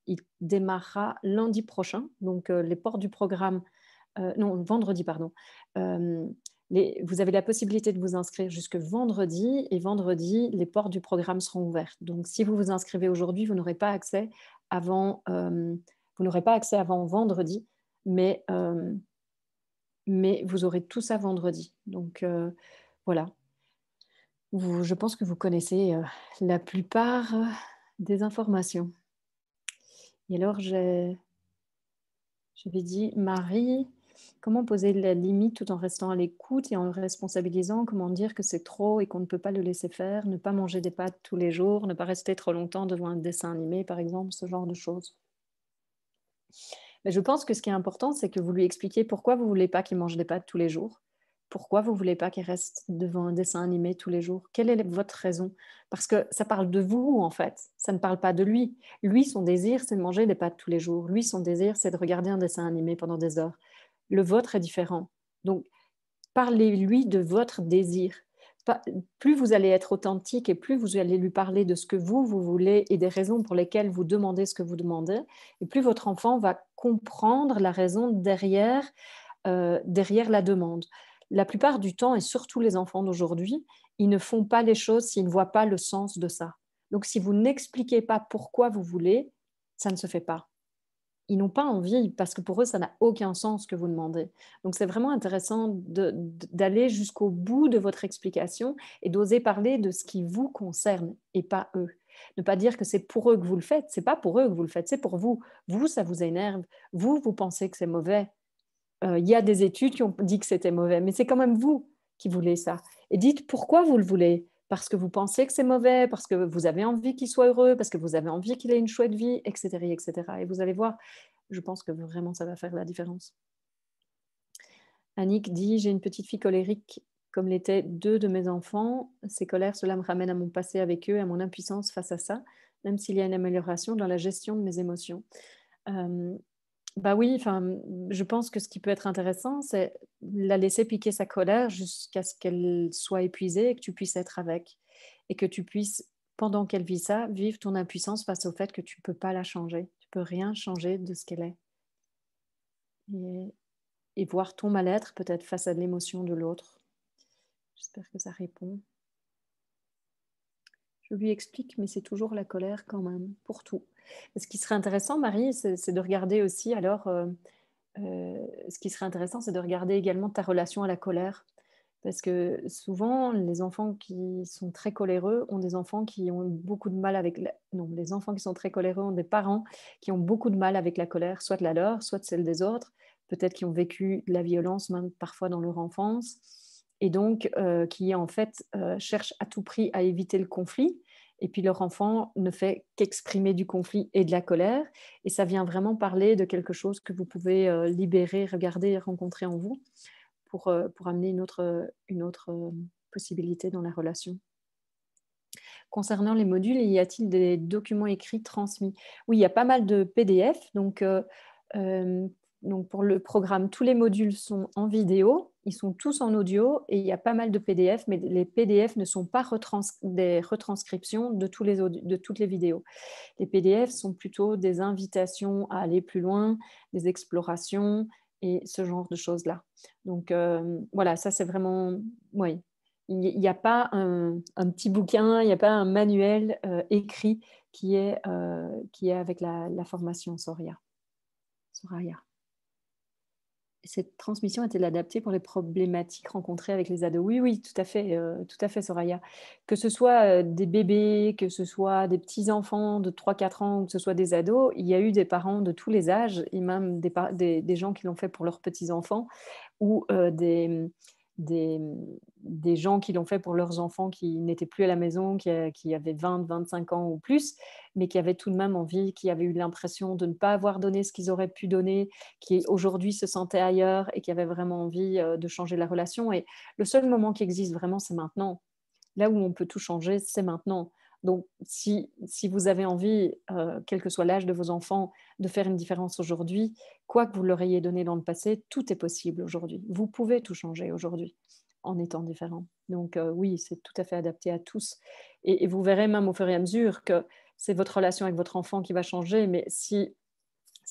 il démarrera lundi prochain. Donc, les portes du programme, non, vendredi, pardon. Euh, vous avez la possibilité de vous inscrire jusque vendredi, et vendredi, les portes du programme seront ouvertes. Donc, si vous vous inscrivez aujourd'hui, vous n'aurez pas accès avant, vendredi, mais vous aurez tout ça vendredi. Donc, voilà. Je pense que vous connaissez la plupart des informations. Et alors, j'avais dit, Marie, comment poser la limite tout en restant à l'écoute et en le responsabilisant? Comment dire que c'est trop et qu'on ne peut pas le laisser faire? Ne pas manger des pâtes tous les jours, ne pas rester trop longtemps devant un dessin animé, par exemple, ce genre de choses. Mais je pense que ce qui est important, c'est que vous lui expliquiez pourquoi vous ne voulez pas qu'il mange des pâtes tous les jours. Pourquoi vous ne voulez pas qu'il reste devant un dessin animé tous les jours? Quelle est votre raison? Parce que ça parle de vous, en fait. Ça ne parle pas de lui. Lui, son désir, c'est de manger des pâtes tous les jours. Lui, son désir, c'est de regarder un dessin animé pendant des heures. Le vôtre est différent. Donc, parlez-lui de votre désir. Plus vous allez être authentique et plus vous allez lui parler de ce que vous voulez et des raisons pour lesquelles vous demandez ce que vous demandez, et plus votre enfant va comprendre la raison derrière la demande. La plupart du temps, et surtout les enfants d'aujourd'hui, ils ne font pas les choses s'ils ne voient pas le sens de ça. Donc, si vous n'expliquez pas pourquoi vous voulez, ça ne se fait pas. Ils n'ont pas envie parce que pour eux, ça n'a aucun sens ce que vous demandez. Donc, c'est vraiment intéressant d'aller jusqu'au bout de votre explication et d'oser parler de ce qui vous concerne et pas eux. Ne pas dire que c'est pour eux que vous le faites. C'est pas pour eux que vous le faites, c'est pour vous. Vous, ça vous énerve. Vous pensez que c'est mauvais. Il y a des études qui ont dit que c'était mauvais, mais c'est quand même vous qui voulez ça. Et dites pourquoi vous le voulez. Parce que vous pensez que c'est mauvais, parce que vous avez envie qu'il soit heureux, parce que vous avez envie qu'il ait une chouette vie, etc., etc. Et vous allez voir, je pense que vraiment, ça va faire la différence. Annick dit, j'ai une petite fille colérique comme l'étaient deux de mes enfants. Ces colères, cela me ramène à mon passé avec eux, à mon impuissance face à ça, même s'il y a une amélioration dans la gestion de mes émotions. Bah oui, enfin, je pense que ce qui peut être intéressant, c'est la laisser piquer sa colère jusqu'à ce qu'elle soit épuisée et que tu puisses être avec. Et que tu puisses, pendant qu'elle vit ça, vivre ton impuissance face au fait que tu ne peux pas la changer. Tu ne peux rien changer de ce qu'elle est. Et voir ton mal-être peut-être face à l'émotion de l'autre. J'espère que ça répond. Je lui explique, mais c'est toujours la colère quand même, pour tout. Ce qui serait intéressant, Marie, c'est de regarder aussi alors... ce qui serait intéressant, c'est de regarder également ta relation à la colère. Parce que souvent, les enfants qui sont très coléreux ont des enfants qui ont beaucoup de mal avec Non, les enfants qui sont très coléreux ont des parents qui ont beaucoup de mal avec la colère, soit de la leur, soit de celle des autres, peut-être qui ont vécu de la violence même parfois dans leur enfance, et donc qui en fait cherchent à tout prix à éviter le conflit. Et puis leur enfant ne fait qu'exprimer du conflit et de la colère. Et ça vient vraiment parler de quelque chose que vous pouvez libérer, regarder et rencontrer en vous pour amener une autre possibilité dans la relation. Concernant les modules, y a-t-il des documents écrits transmis? Oui, il y a pas mal de PDF. Donc, pour le programme, tous les modules sont en vidéo, ils sont tous en audio et il y a pas mal de PDF, mais les PDF ne sont pas des retranscriptions de toutes les vidéos. Les PDF sont plutôt des invitations à aller plus loin, des explorations et ce genre de choses-là. Donc voilà, ça c'est vraiment... Oui, il n'y a pas un petit bouquin, il n'y a pas un manuel écrit qui est avec la formation Soraya. Cette transmission est-elle adaptée pour les problématiques rencontrées avec les ados? Oui, oui, tout à fait, Soraya. Que ce soit des bébés, que ce soit des petits-enfants de 3-4 ans, ou que ce soit des ados, il y a eu des parents de tous les âges, et même des gens qui l'ont fait pour leurs petits-enfants, ou des gens qui l'ont fait pour leurs enfants qui n'étaient plus à la maison, qui avaient 20, 25 ans ou plus, mais qui avaient tout de même envie, qui avaient eu l'impression de ne pas avoir donné ce qu'ils auraient pu donner, qui aujourd'hui se sentaient ailleurs et qui avaient vraiment envie de changer la relation. Et le seul moment qui existe vraiment, c'est maintenant. Là où on peut tout changer, c'est maintenant. Donc, si vous avez envie, quel que soit l'âge de vos enfants, de faire une différence aujourd'hui, quoi que vous leur ayez donné dans le passé, tout est possible aujourd'hui. Vous pouvez tout changer aujourd'hui en étant différent. Donc, oui, c'est tout à fait adapté à tous. Et vous verrez même au fur et à mesure que c'est votre relation avec votre enfant qui va changer, mais si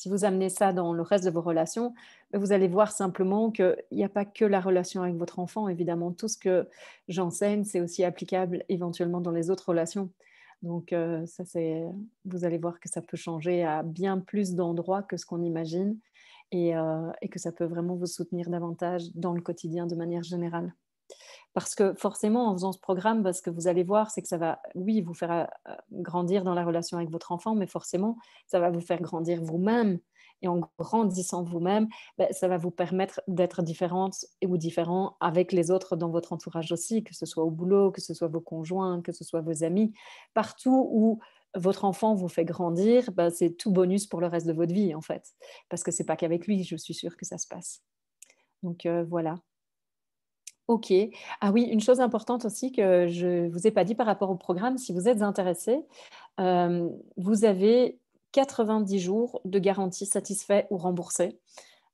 vous amenez ça dans le reste de vos relations, vous allez voir simplement qu'il n'y a pas que la relation avec votre enfant. Évidemment, tout ce que j'enseigne, c'est aussi applicable éventuellement dans les autres relations. Donc, ça, vous allez voir que ça peut changer à bien plus d'endroits que ce qu'on imagine et que ça peut vraiment vous soutenir davantage dans le quotidien de manière générale. Parce que forcément, en faisant ce programme, ce que vous allez voir, c'est que ça va, oui, vous faire grandir dans la relation avec votre enfant, mais forcément, ça va vous faire grandir vous-même. Et en grandissant vous-même, ça va vous permettre d'être différente ou différent avec les autres dans votre entourage aussi, que ce soit au boulot, que ce soit vos conjoints, que ce soit vos amis. Partout où votre enfant vous fait grandir, c'est tout bonus pour le reste de votre vie, en fait. Parce que ce n'est pas qu'avec lui, je suis sûre que ça se passe. Donc, voilà. OK. Ah oui, une chose importante aussi que je ne vous ai pas dit par rapport au programme, si vous êtes intéressé, vous avez 90 jours de garantie satisfait ou remboursé.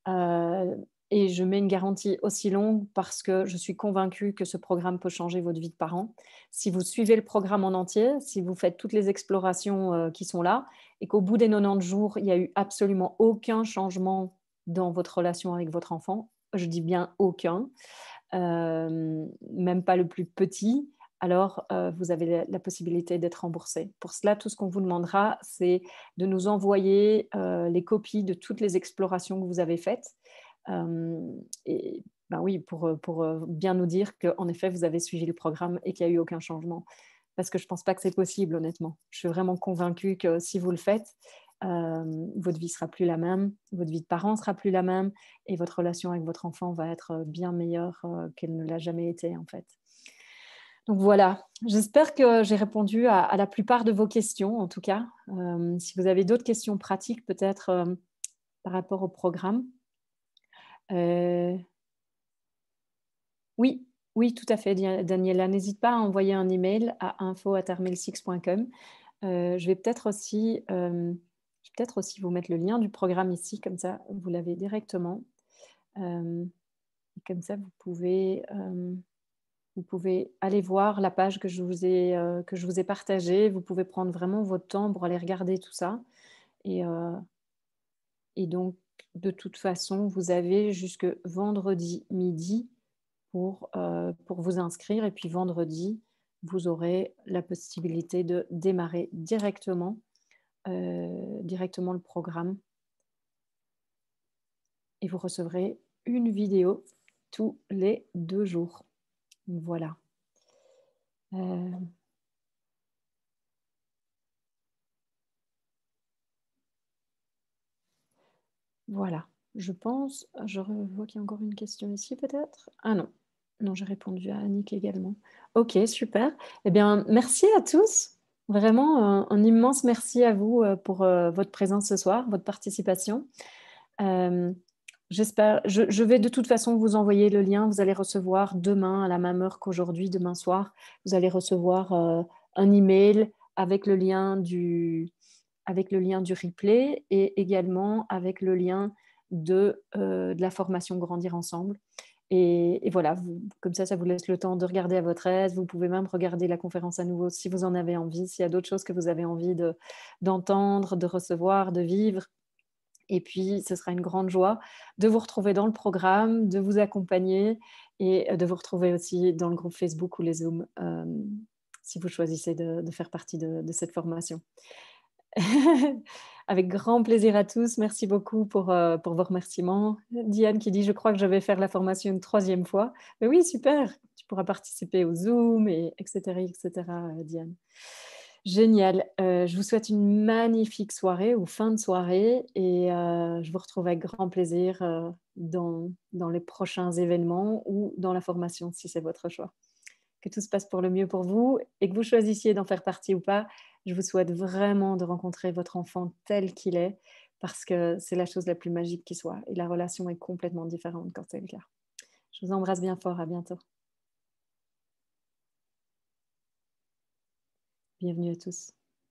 Heu et je mets une garantie aussi longue parce que je suis convaincue que ce programme peut changer votre vie de parent. Si vous suivez le programme en entier, si vous faites toutes les explorations, qui sont là et qu'au bout des 90 jours, il y a eu absolument aucun changement dans votre relation avec votre enfant, je dis bien aucun, même pas le plus petit, alors vous avez la possibilité d'être remboursé. Pour cela, tout ce qu'on vous demandera, c'est de nous envoyer les copies de toutes les explorations que vous avez faites. Et ben oui, pour bien nous dire qu'en effet, vous avez suivi le programme et qu'il n'y a eu aucun changement. Parce que je ne pense pas que c'est possible, honnêtement. Je suis vraiment convaincue que si vous le faites, votre vie sera plus la même, votre vie de parent sera plus la même et votre relation avec votre enfant va être bien meilleure qu'elle ne l'a jamais été, en fait. Donc voilà, j'espère que j'ai répondu à la plupart de vos questions, en tout cas. Si vous avez d'autres questions pratiques, peut-être par rapport au programme. Oui, oui, tout à fait, Daniela. N'hésite pas à envoyer un email à info@armel6.com. Je vais peut-être aussi vous mettre le lien du programme ici, comme ça vous l'avez directement. Comme ça, vous pouvez aller voir la page que je vous ai partagée. Vous pouvez prendre vraiment votre temps pour aller regarder tout ça. Et, et donc, de toute façon, vous avez jusque vendredi midi pour vous inscrire. Et puis vendredi, vous aurez la possibilité de démarrer directement le programme et vous recevrez une vidéo tous les 2 jours. Voilà. Voilà. Je pense, je vois qu'il y a encore une question ici peut-être. Ah non, non, j'ai répondu à Annick également. Ok, super. Eh bien, merci à tous. Vraiment, un immense merci à vous pour votre présence ce soir, votre participation. J'espère, je vais de toute façon vous envoyer le lien. Vous allez recevoir demain à la même heure qu'aujourd'hui, demain soir. Vous allez recevoir un email avec avec le lien du replay et également avec le lien de la formation Grandir ensemble. Et voilà, comme ça vous laisse le temps de regarder à votre aise. Vous pouvez même regarder la conférence à nouveau si vous en avez envie, s'il y a d'autres choses que vous avez envie d'entendre, de recevoir, de vivre. Et puis, ce sera une grande joie de vous retrouver dans le programme, de vous accompagner et de vous retrouver aussi dans le groupe Facebook ou les Zooms si vous choisissez de faire partie de cette formation. Avec grand plaisir à tous. Merci beaucoup pour vos remerciements. Diane qui dit « Je crois que je vais faire la formation une 3e fois ». Mais oui, super. Tu pourras participer au Zoom, etc., Diane. Génial. Je vous souhaite une magnifique soirée ou fin de soirée et je vous retrouve avec grand plaisir dans les prochains événements ou dans la formation si c'est votre choix. Que tout se passe pour le mieux pour vous et que vous choisissiez d'en faire partie ou pas. Je vous souhaite vraiment de rencontrer votre enfant tel qu'il est parce que c'est la chose la plus magique qui soit et la relation est complètement différente quand c'est le cas. Je vous embrasse bien fort. À bientôt. Bienvenue à tous.